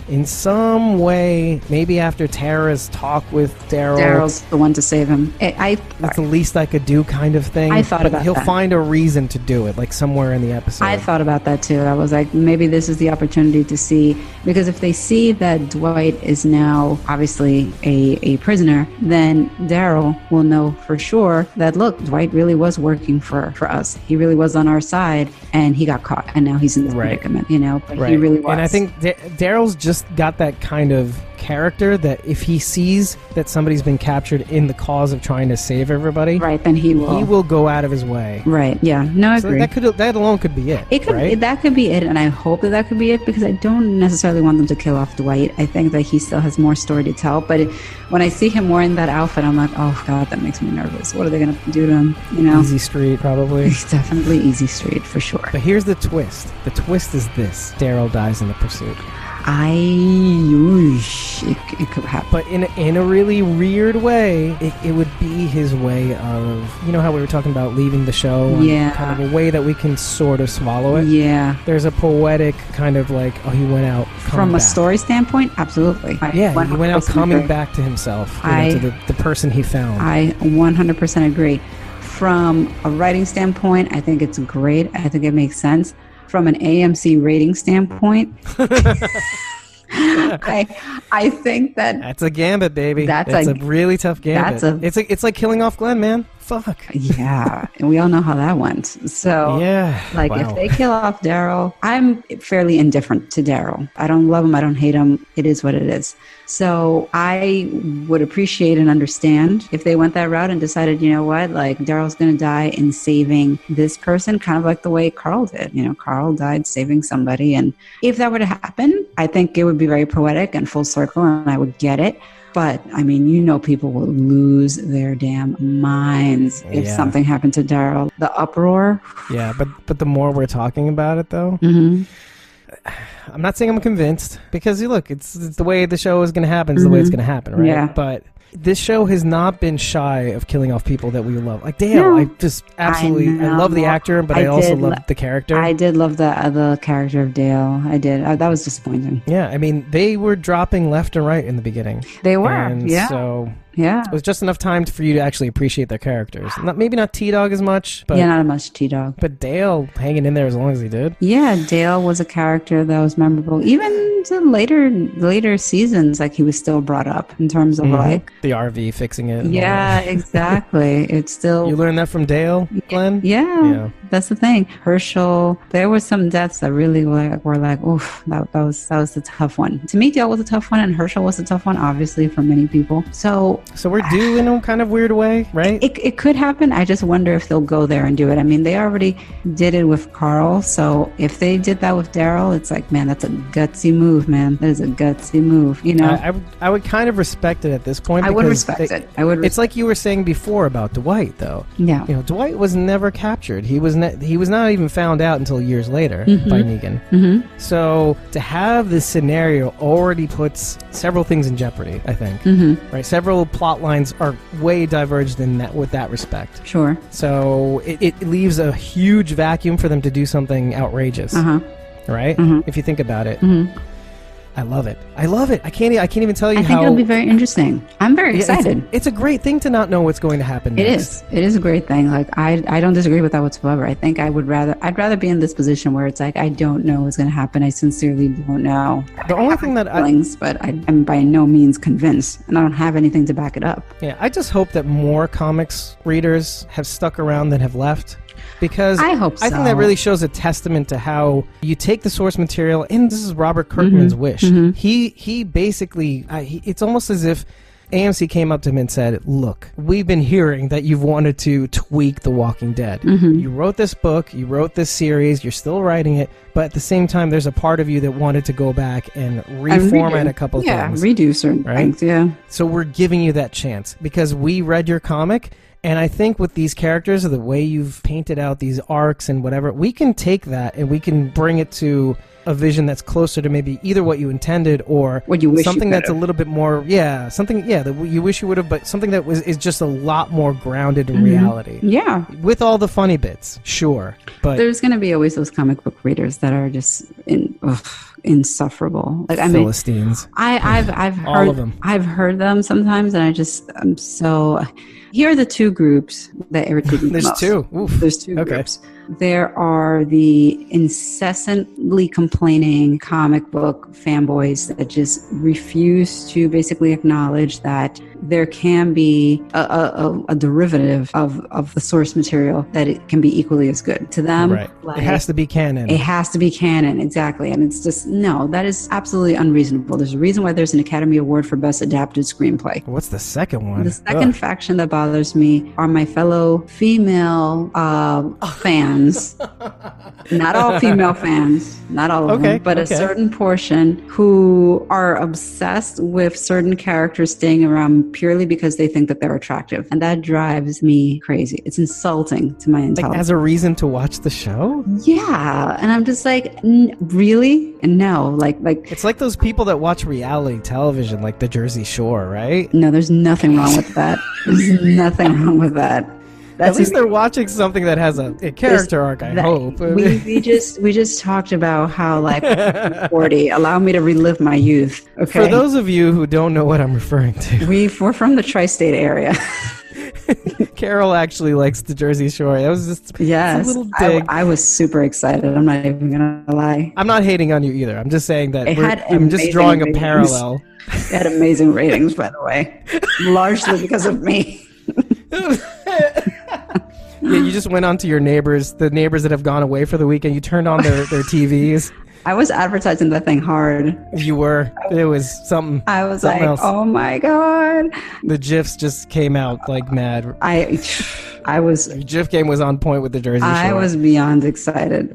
S4: in some way, maybe after Tara's talk with
S3: Daryl's the one to save him.
S4: That's the least I could do kind of thing.
S3: I thought about
S4: he'll
S3: that.
S4: find a reason to do it, like somewhere in the episode.
S3: I thought about that too. I was like, maybe this is the opportunity to see, because if they see that Dwight is now obviously a prisoner, then Daryl will know for sure that, look, Dwight really was working for us. He really was on our side, and he got caught, and now he's in this predicament, you know, but he really was.
S4: And I think Daryl's just got that kind of character that if he sees that somebody's been captured in the cause of trying to save everybody,
S3: right, then he will
S4: go out of his way.
S3: Right. Yeah. No, I agree.
S4: That alone could be it.
S3: That could be it, and I hope that could be it, because I don't necessarily want them to kill off Dwight. I think that he still has more story to tell. But when I see him wearing that outfit, I'm like, oh god, that makes me nervous. What are they going to do to him? You know,
S4: Easy Street, probably.
S3: It's definitely Easy Street for sure.
S4: But here's the twist. The twist is this: Daryl dies in the pursuit.
S3: It could happen.
S4: But in a really weird way, it would be his way of, you know how we were talking about leaving the show?
S3: Yeah.
S4: Kind of a way that we can sort of swallow it.
S3: Yeah.
S4: There's a poetic kind of like, oh, he went out.
S3: From a story standpoint, absolutely.
S4: He went out coming back to himself, to the person he found.
S3: I 100% agree. From a writing standpoint, I think it's great. I think it makes sense. From an AMC rating standpoint, I think that's
S4: a gambit, baby. That's a really tough gambit. It's like killing off Glenn, man. Fuck.
S3: Yeah, and we all know how that went. So
S4: yeah,
S3: if they kill off Daryl, I'm fairly indifferent to Daryl. I don't love him. I don't hate him. It is what it is. So I would appreciate and understand if they went that route and decided, you know what, like Daryl's going to die in saving this person, kind of like the way Carl did. You know, Carl died saving somebody. And if that were to happen, I think it would be very poetic and full circle, and I would get it. But, I mean, you know, people will lose their damn minds if something happened to Daryl. The uproar.
S4: Yeah, but the more we're talking about it, though, I'm not saying I'm convinced, because, look, it's the way the show is going to happen. It's the way it's going to happen, right?
S3: Yeah.
S4: But this show has not been shy of killing off people that we love. Like Dale, I just absolutely, I love the actor, but I also love the character.
S3: I did love the character of Dale. I did. That was disappointing.
S4: Yeah, I mean, they were dropping left and right in the beginning.
S3: They were,
S4: and so...
S3: Yeah.
S4: It was just enough time for you to actually appreciate their characters. Maybe not T-Dog as much. But,
S3: not as much T-Dog.
S4: But Dale hanging in there as long as he did.
S3: Yeah, Dale was a character that was memorable. Even to later seasons, like he was still brought up in terms of like...
S4: The RV fixing it.
S3: Yeah, exactly. It's still...
S4: You learned that from Dale, Glenn?
S3: Yeah, that's the thing. Herschel, there were some deaths that really were like, oof, that was a tough one. To me, Dale was a tough one, and Herschel was a tough one, obviously, for many people. So
S4: we're due in a kind of weird way, right?
S3: It could happen. I just wonder if they'll go there and do it. I mean, they already did it with Carl. So if they did that with Daryl, it's like, man, that's a gutsy move, man. That is a gutsy move, you know?
S4: I would kind of respect it at this point.
S3: I would respect it.
S4: It's like you were saying before about Dwight, though.
S3: Yeah.
S4: You know, Dwight was never captured. He was not even found out until years later by Negan. So to have this scenario already puts several things in jeopardy, I think. Right? Several plot lines are way diverged in that with that respect.
S3: Sure.
S4: So it leaves a huge vacuum for them to do something outrageous. Right? If you think about it. I love it. I can't even tell you how...
S3: I think it'll be very interesting. I'm very excited.
S4: It's a great thing to not know what's going to happen next.
S3: It is a great thing. Like, I don't disagree with that whatsoever. I think I'd rather be in this position where it's like, I don't know what's going to happen. I sincerely don't know.
S4: The only thing that
S3: but I'm by no means convinced, and I don't have anything to back it up.
S4: Yeah, I just hope that more comics readers have stuck around than have left. because
S3: I hope so.
S4: I think that really shows a testament to how you take the source material, and this is Robert Kirkman's wish. He basically, it's almost as if AMC came up to him and said, look, we've been hearing that you've wanted to tweak The Walking Dead. You wrote this book, you wrote this series, you're still writing it, but at the same time, there's a part of you that wanted to go back and reformat a couple of things.
S3: Yeah, redo certain things, yeah.
S4: So we're giving you that chance because we read your comic, and I think with these characters, the way you've painted out these arcs and whatever, we can take that and we can bring it to a vision that's closer to maybe either what you intended or
S3: what you wish
S4: something
S3: you
S4: that's a little bit more, that you wish you would have, but something that is just a lot more grounded in reality.
S3: Yeah.
S4: With all the funny bits, sure. But
S3: there's going to be always those comic book readers that are just insufferable. Like, I mean,
S4: Philistines.
S3: I've heard
S4: all of them.
S3: I've heard them sometimes, and I'm so. Here are the two groups that irritate me the most.
S4: Two. Oof.
S3: There's two groups. There are the incessantly complaining comic book fanboys that just refuse to basically acknowledge that there can be a derivative of the source material that it can be equally as good. To them,
S4: right. It has to be canon.
S3: It has to be canon, exactly. And it's just, no, that is absolutely unreasonable. There's a reason why there's an Academy Award for Best Adapted Screenplay.
S4: What's the second one?
S3: The second faction that bothers me are my fellow female fans. Not all female fans, not all of them, but a certain portion who are obsessed with certain characters staying around purely because they think that they're attractive. And that drives me crazy. It's insulting to my intelligence.
S4: Like, as a reason to watch the show?
S3: Yeah. And I'm just like, really? And no, like
S4: it's like those people that watch reality television, like the Jersey Shore, right?
S3: No, there's nothing wrong with that. There's nothing wrong with that.
S4: At least they're watching something that has a character arc, I hope.
S3: We just talked about how, like, 40. Allow me to relive my youth. Okay.
S4: For those of you who don't know what I'm referring to.
S3: We're from the tri-state area.
S4: Carol actually likes the Jersey Shore. That was just a little dig.
S3: I was super excited. I'm not even going to lie.
S4: I'm not hating on you either. I'm just saying that I'm just drawing a parallel.
S3: It had amazing ratings, by the way. Largely because of me.
S4: Yeah, you just went on to your neighbors, the neighbors that have gone away for the weekend. You turned on their TVs.
S3: I was advertising that thing hard.
S4: You were. It was something.
S3: I was
S4: something
S3: like,
S4: else.
S3: oh my God.
S4: The GIFs just came out like mad.
S3: I was.
S4: Your GIF game was on point with the Jersey Shore.
S3: I was beyond excited.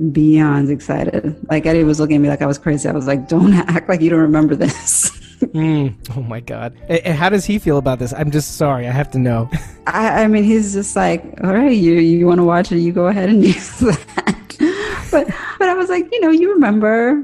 S3: Like, Eddie was looking at me like I was crazy. I was like, don't act like you don't remember this.
S4: Oh my God. And how does he feel about this? I'm just sorry. I have to know.
S3: I mean, he's just like, all right, you want to watch it, you go ahead and use that. But I was like, you remember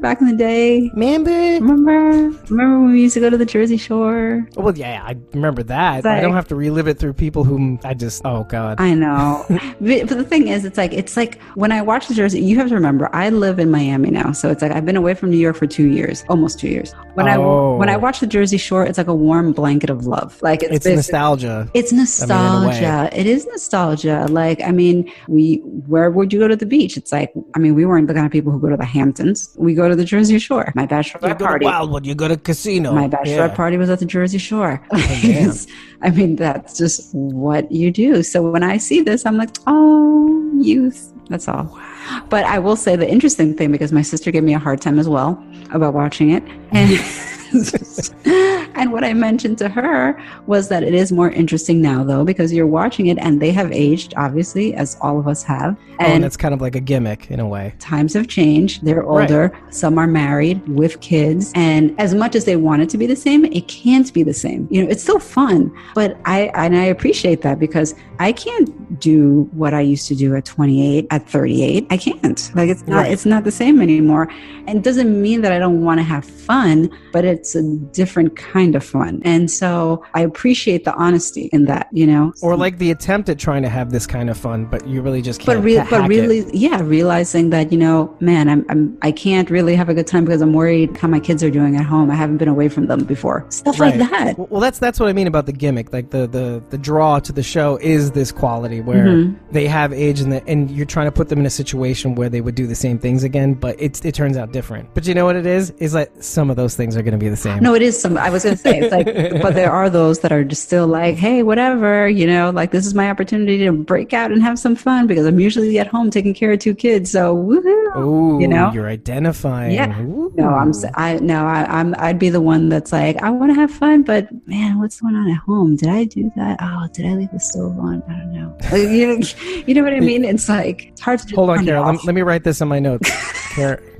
S3: back in the day? Remember when we used to go to the Jersey Shore?
S4: Well, yeah, I remember that. I don't have to relive it through people whom oh God.
S3: I know. But the thing is, it's like when I watch the Jersey, you have to remember, I live in Miami now. So it's like, I've been away from New York for 2 years, almost 2 years. When I watch the Jersey Shore, it's like a warm blanket of love. Like, it's
S4: nostalgia.
S3: It's nostalgia. It is nostalgia. Like, I mean, where would you go to the beach? It's like, I mean, we weren't the kind of people who go to the Hamptons. We go to the Jersey Shore. My bachelorette party.
S4: Wildwood, you go to casino.
S3: My bachelorette party was at the Jersey Shore. I mean, that's just what you do. So when I see this, I'm like, oh, youth. That's all. Wow. But I will say the interesting thing, because my sister gave me a hard time as well about watching it. And and what I mentioned to her was that it is more interesting now, though, because you're watching it and they have aged, obviously, as all of us have.
S4: And it's kind of like a gimmick in a way.
S3: Times have changed. They're older. Right. Some are married with kids. And as much as they want it to be the same, it can't be the same. It's still fun. But I appreciate that, because I can't do what I used to do at 28, at 38. I can't. Like, it's not the same anymore. And it doesn't mean that I don't want to have fun, but it's a different kind of fun. And so I appreciate the honesty in that, Or
S4: like the attempt at trying to have this kind of fun, but you really just can't.
S3: But really, realizing that, man, I can't really have a good time because I'm worried how my kids are doing at home. I haven't been away from them before. Stuff like that.
S4: Well, that's what I mean about the gimmick. Like the draw to the show is this quality where they have age and you're trying to put them in a situation where they would do the same things again, but it turns out different. But you know what it is? Is like some of those things are going to be the same.
S3: No, it is some. I was going to say, it's like, but there are those that are just still like, hey, whatever, like this is my opportunity to break out and have some fun because I'm usually at home taking care of 2 kids. So woohoo!
S4: Oh, you're identifying.
S3: Yeah.
S4: Ooh.
S3: No, I'd be the one that's like, I want to have fun, but man, what's going on at home? Did I do that? Oh, did I leave the stove on? I don't know. You know what I mean? It's like, it's hard to just
S4: Hold on,
S3: turn it
S4: Carol.
S3: off.
S4: Let me write this in my notes.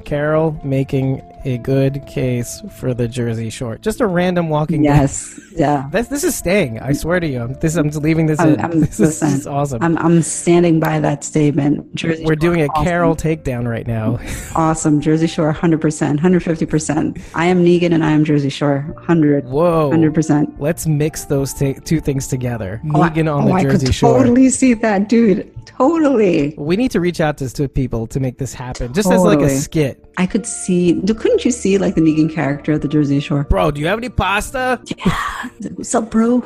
S4: Carol making a good case for the Jersey Shore. Just a random walking.
S3: Yes. Yeah.
S4: This is staying. I swear to you. I'm leaving this in. This is awesome.
S3: I'm standing by that statement. Jersey
S4: We're
S3: Shore,
S4: doing a
S3: awesome.
S4: Carol takedown right now.
S3: Awesome. Jersey Shore, 100%, 150%. I am Negan and I am Jersey Shore, 100.
S4: Whoa.
S3: 100%.
S4: Let's mix those two things together. Negan on the Jersey Shore.
S3: I could totally see that, dude. Totally.
S4: We need to reach out to people to make this happen. Just as like a skit.
S3: I could see, couldn't you see like the Negan character at the Jersey Shore?
S4: Bro, do you have any pasta?
S3: Yeah. What's up, bro?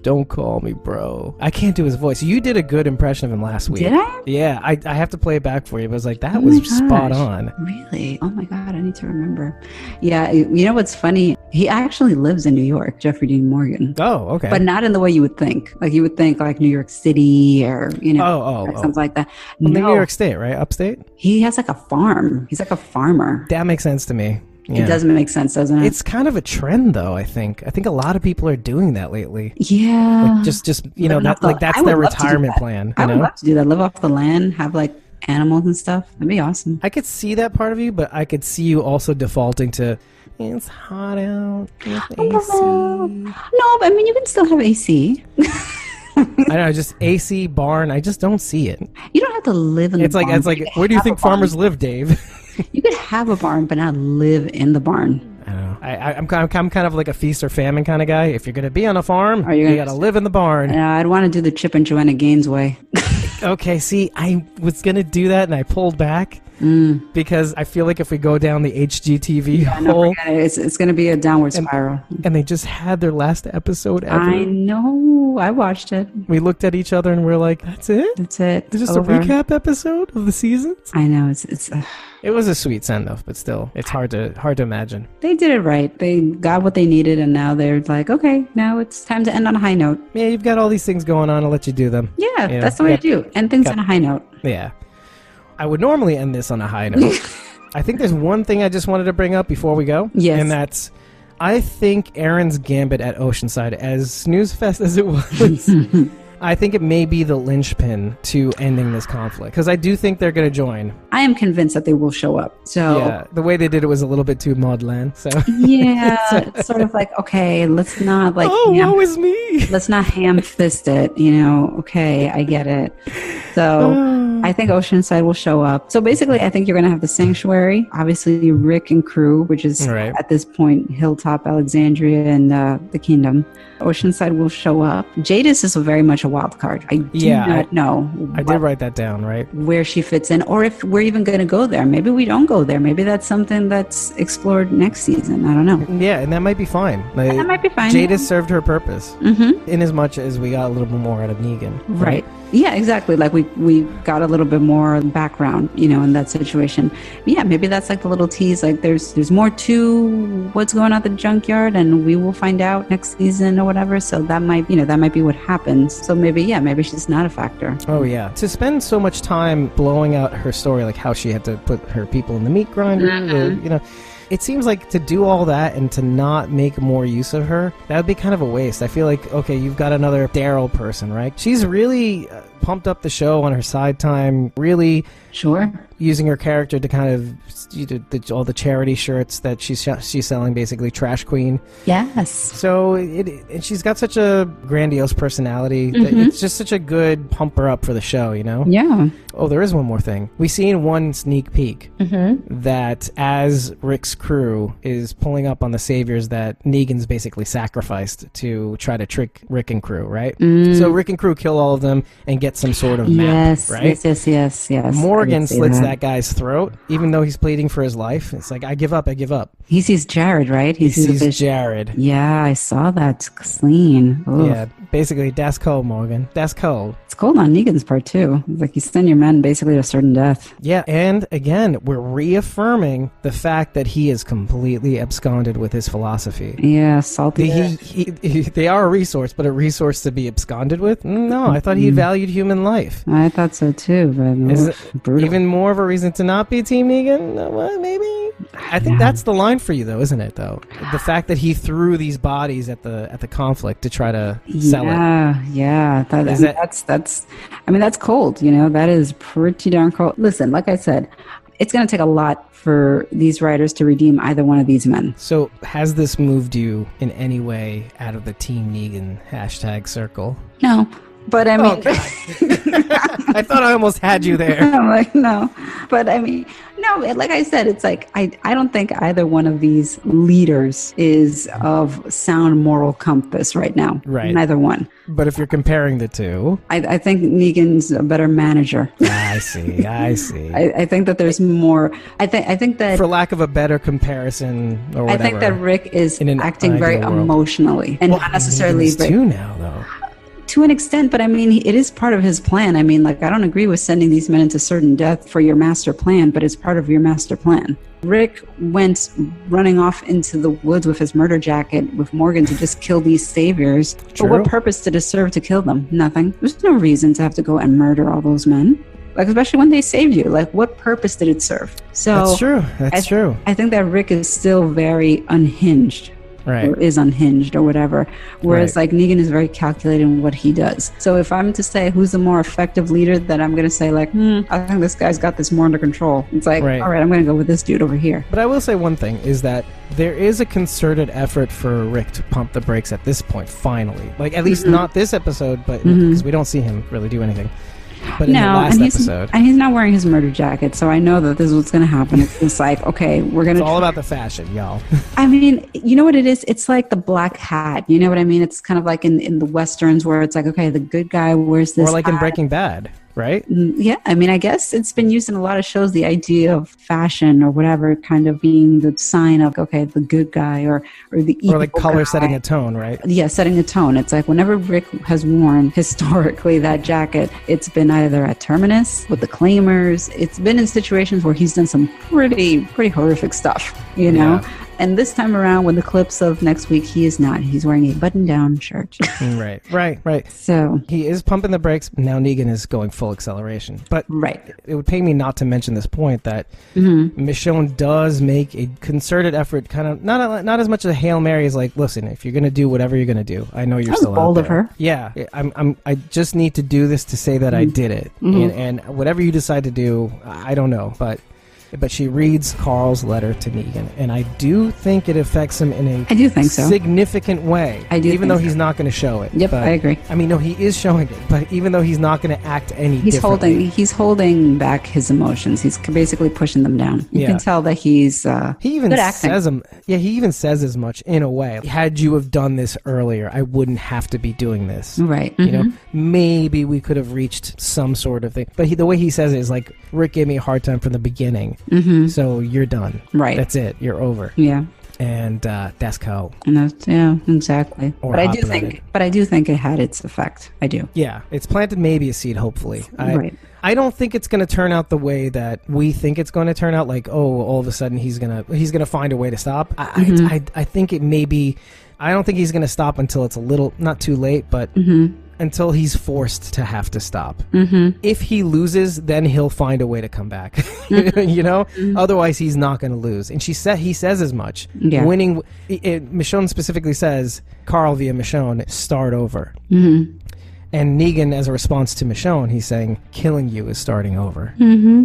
S4: Don't call me bro. I can't do his voice. You did a good impression of him last week.
S3: Did I?
S4: Yeah, I have to play it back for you. But I was like, that was spot on.
S3: Really? Oh my God, I need to remember. Yeah, you know what's funny? He actually lives in New York, Jeffrey Dean Morgan.
S4: Oh, okay.
S3: But not in the way you would think. Like you would think like New York City or, something like that.
S4: Well,
S3: no,
S4: New York State, right? Upstate?
S3: He has like a farm. He's like a farmer.
S4: That makes sense to me. Yeah.
S3: It doesn't make sense, doesn't it?
S4: It's kind of a trend, though. I think a lot of people are doing that lately.
S3: Yeah.
S4: Like just that's their retirement plan.
S3: I would love to do that. Live off the land, have like animals and stuff. That'd be awesome.
S4: I could see that part of you, but I could see you also defaulting to it's hot out with AC.
S3: No, but I mean you can still have AC.
S4: I know, just AC barn. I just don't see it.
S3: You don't have to live in the barn.
S4: It's like where do you think farmers live, Dave?
S3: You could have a barn, but not live in the barn.
S4: I don't know. I'm kind of like a feast or famine kind of guy. If you're going to be on a farm, you got to live in the barn.
S3: I'd want to do the Chip and Joanna Gaines way.
S4: Okay, see, I was going to do that and I pulled back because I feel like if we go down the HGTV hole...
S3: It's going to be a downward spiral.
S4: And they just had their last episode ever.
S3: I know. I watched it.
S4: We looked at each other and we're like, that's it?
S3: That's it.
S4: It's just over. A recap episode of the seasons?
S3: I know.
S4: It was a sweet send-off, but still, it's hard to imagine.
S3: They did it right. They got what they needed, and now they're like, okay, now it's time to end on a high note.
S4: Yeah, you've got all these things going on. I'll let you do them.
S3: Yeah, that's the way to do. End things on a high note.
S4: Yeah. I would normally end this on a high note. I think there's one thing I just wanted to bring up before we go.
S3: Yes.
S4: And that's, I think Aaron's gambit at Oceanside, as snooze-fest as it was... I think it may be the linchpin to ending this conflict because I do think they're going to join.
S3: I am convinced that they will show up. So
S4: yeah, the way they did it was a little bit too Maudlin. So
S3: yeah, it's sort of like, okay, let's not like
S4: woe is me.
S3: Let's not ham-fist it. Okay, I get it. So I think Oceanside will show up. So basically, I think you're going to have the Sanctuary, obviously Rick and crew, which is at this point Hilltop, Alexandria, and the Kingdom. Oceanside will show up. Jadis is very much a wild card. I do not know.
S4: I did write that down, right?
S3: Where she fits in, or if we're even going to go there. Maybe we don't go there. Maybe that's something that's explored next season. I don't know.
S4: Yeah, and that might be fine.
S3: That might be fine.
S4: Jadis served her purpose, in as much as we got a little bit more out of Negan.
S3: Right. Yeah, exactly. Like we got a little bit more background, in that situation. Yeah, maybe that's like the little tease. Like there's more to what's going on at the junkyard, and we will find out next season or whatever. So that might be what happens. So maybe she's not a factor.
S4: Oh yeah. To spend so much time blowing out her story, like how she had to put her people in the meat grinder, it seems like to do all that and to not make more use of her, that would be kind of a waste. I feel like, okay, you've got another Daryl person, right? She's really pumped up the show on her side time, really using her character to kind of all the charity shirts that she's selling, basically Trash Queen.
S3: Yes.
S4: So and she's got such a grandiose personality that it's just such a good pumper up for the show,
S3: Yeah.
S4: Oh, there is one more thing. We've seen one sneak peek that as Rick's crew is pulling up on the saviors that Negan's basically sacrificed to try to trick Rick and crew, right? So Rick and crew kill all of them and get get some sort of map, right?
S3: Yes.
S4: Morgan slits that guy's throat, even though he's pleading for his life. It's like, I give up.
S3: He sees Jared, right?
S4: He sees Jared.
S3: Yeah, I saw that scene. Oof.
S4: Yeah, basically, that's cold, Morgan. That's cold.
S3: It's cold on Negan's part, too. It's like you send your men basically to certain death.
S4: Yeah, and again, we're reaffirming the fact that he is completely absconded with his philosophy.
S3: Yeah, salty.
S4: They are a resource, but a resource to be absconded with? No, I thought he valued human life.
S3: I thought so, too. But
S4: is it even more of a reason to not be Team Negan? Well, maybe. I think that's the line for you, though, isn't it? Though the fact that he threw these bodies at the conflict to try to sell it.
S3: Yeah. That's cold. That is pretty darn cold. Listen, like I said, it's going to take a lot for these writers to redeem either one of these men.
S4: So, has this moved you in any way out of the Team Negan # circle?
S3: No. But I mean,
S4: I thought I almost had you there.
S3: I'm like, no, but I mean, no, like I said, it's like, I don't think either one of these leaders is of sound moral compass right now.
S4: Right.
S3: Neither one.
S4: But if you're comparing the two,
S3: I think Negan's a better manager.
S4: I see.
S3: I think that there's more. I think that,
S4: for lack of a better comparison or whatever,
S3: I think that Rick is acting very
S4: world.
S3: Emotionally and not necessarily.
S4: Negan's too now, though.
S3: To an extent, but I mean, it is part of his plan. I mean, like, I don't agree with sending these men into certain death for your master plan, but it's part of your master plan. Rick went running off into the woods with his murder jacket with Morgan to just kill these saviors.
S4: True.
S3: But what purpose did it serve to kill them? Nothing. There's no reason to have to go and murder all those men. Like, especially when they saved you. Like, what purpose did it serve? So
S4: that's true. That's true.
S3: I think that Rick is still very unhinged.
S4: Right.
S3: Or is unhinged or whatever. Whereas like Negan is very calculated in what he does. So if I'm to say who's the more effective leader, then I'm going to say like, I think this guy's got this more under control. It's like, all right, I'm going to go with this dude over here.
S4: But I will say one thing is that there is a concerted effort for Rick to pump the brakes at this point, finally. Like, at least not this episode, but because we don't see him really do anything. But in the last episode.
S3: And he's not wearing his murder jacket, so I know that this is what's going to happen. It's like, okay, we're going to...
S4: It's all about the fashion, y'all.
S3: I mean, you know what it is? It's like the black hat. You know what I mean? It's kind of like in the Westerns where it's like, okay, the good guy wears this
S4: Or like
S3: hat.
S4: in Breaking Bad, right?
S3: Yeah, I mean, I guess it's been used in a lot of shows, the idea of fashion or whatever kind of being the sign of, okay, the good guy or the evil
S4: Or like color
S3: guy.
S4: setting a tone, right?
S3: Yeah, setting a tone. It's like whenever Rick has worn historically that jacket, it's been either at Terminus with the Claimers. It's been in situations where he's done some pretty horrific stuff, you know?
S4: Yeah.
S3: And this time around, with the clips of next week, he is not. He's wearing a button-down shirt.
S4: Right.
S3: So
S4: he is pumping the brakes. Now Negan is going full acceleration. But it would pay me not to mention this point that Michonne does make a concerted effort, kind of not as much as a Hail Mary as like, listen, if you're going to do whatever you're going to do, I know you're still out there.
S3: Bold of her.
S4: Yeah, I just need to do this to say that I did it, and whatever you decide to do, I don't know, but she reads Carl's letter to Negan, and I do think it affects him in a significant way.
S3: I do,
S4: even though he's not going to show it.
S3: Yep, I agree.
S4: I mean, no, he is showing it, but even though he's not going to act any differently.
S3: He's holding back his emotions. He's basically pushing them down. You can tell that he's
S4: he even
S3: good acting.
S4: says he even says as much in a way. Had you have done this earlier, I wouldn't have to be doing this.
S3: Right.
S4: You know, maybe we could have reached some sort of thing. But the way he says it is like, Rick gave me a hard time from the beginning. So you're done.
S3: Right.
S4: That's it. You're over.
S3: Yeah.
S4: And that's cow.
S3: And that's, yeah, exactly.
S4: Or
S3: but I do think it had its effect. I do.
S4: Yeah. It's planted maybe a seed, hopefully.
S3: Right.
S4: I don't think it's going to turn out the way that we think it's going to turn out. Like, oh, all of a sudden he's gonna find a way to stop. I think it may be. I don't think he's going to stop until it's a little, not too late, but until he's forced to have to stop. If he loses, then he'll find a way to come back. You know? Otherwise, he's not going to lose. And he says as much.
S3: Yeah.
S4: Winning, Michonne specifically says, Carl via Michonne, start over. And Negan, as a response to Michonne, he's saying, killing you is starting over.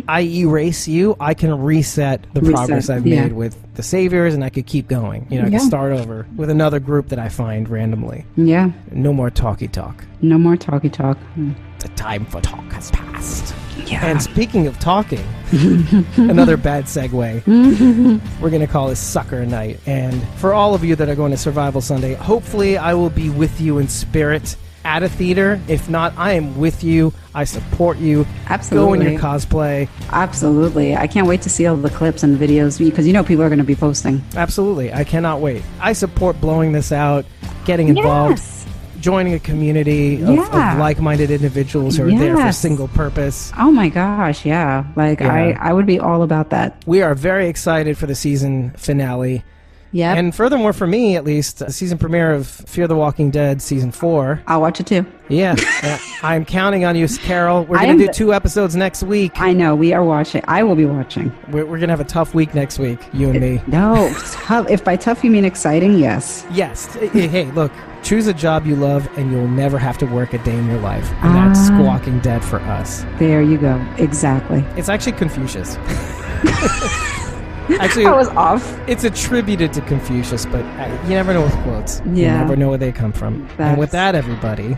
S4: I erase you, I can reset the progress I've made with the Saviors, and I could keep going. You know, I can start over with another group that I find randomly.
S3: Yeah.
S4: No more talky talk.
S3: No more talky talk.
S4: The time for talk has passed.
S3: Yeah.
S4: And speaking of talking, another bad segue. We're going to call this Sucker Night. And for all of you that are going to Survival Sunday, hopefully I will be with you in spirit at a theater. If not, I am with you. I support you.
S3: Absolutely.
S4: Go in your cosplay.
S3: Absolutely. I can't wait to see all the clips and the videos because people are going to be posting.
S4: Absolutely. I cannot wait. I support blowing this out, getting involved.
S3: Yes.
S4: Joining a community of like-minded individuals who are there for a single purpose.
S3: Oh my gosh, yeah. I would be all about that.
S4: We are very excited for the season finale.
S3: Yeah.
S4: And furthermore, for me at least, the season premiere of Fear the Walking Dead Season 4.
S3: I'll watch it too.
S4: Yeah. I'm counting on you, Carol. We're going to do 2 episodes next week.
S3: I know. We are watching. I will be watching.
S4: We're going to have a tough week next week, you and me.
S3: No. If by tough you mean exciting, yes.
S4: Yes. Hey, look. Choose a job you love, and you'll never have to work a day in your life. And that's Squawking Dead for us.
S3: There you go. Exactly.
S4: It's actually Confucius. Actually,
S3: I was off.
S4: It's attributed to Confucius, but you never know with quotes.
S3: Yeah.
S4: You never know where they come from. And with that, everybody,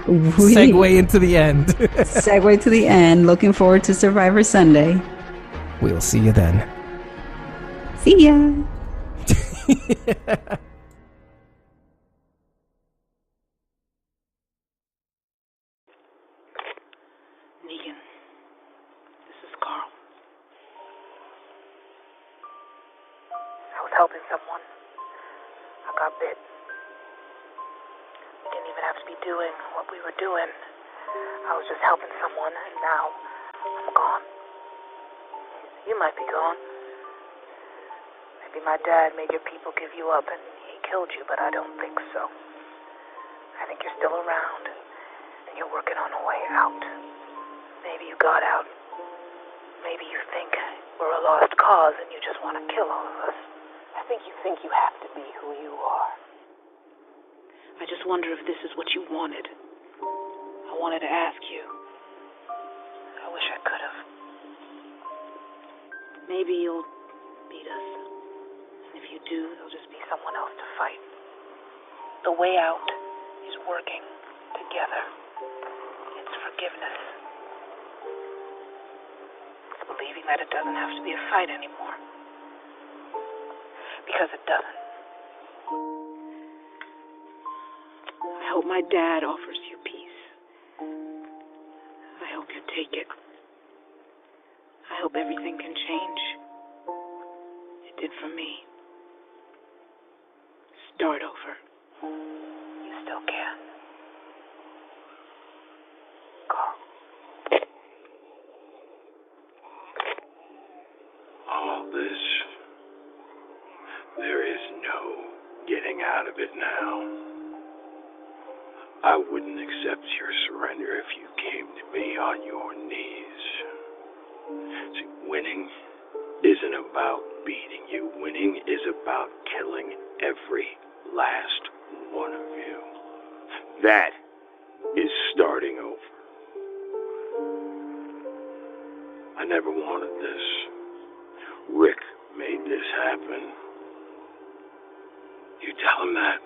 S4: segue into the end.
S3: Segue to the end. Looking forward to Survivor Sunday.
S4: We'll see you then.
S3: See ya.
S5: Negan, this is Carl. I was helping someone. I got bit. We didn't even have to be doing what we were doing. I was just helping someone, and now I'm gone. You might be gone. Maybe my dad made your people give you up and he killed you, but I don't think so. I think you're still around, and you're working on a way out. Maybe you got out. Maybe you think we're a lost cause and you just want to kill all of us. I think you have to be who you are. I just wonder if this is what you wanted. I wanted to ask you. I wish I could have. Maybe you'll beat us. And if you do, there'll just be someone else to fight. The way out is working together. It's forgiveness. It's believing that it doesn't have to be a fight anymore. Because it doesn't. I hope my dad offers you peace. I hope you take it. I hope everything can change. It did for me. Start over. You still can. Carl.
S6: All this, there is no getting out of it now. I wouldn't accept your surrender if you came to me on your knees. See, winning isn't about beating you. Winning is about killing every last one of you. That is starting over. I never wanted this. Rick made this happen. You tell him that.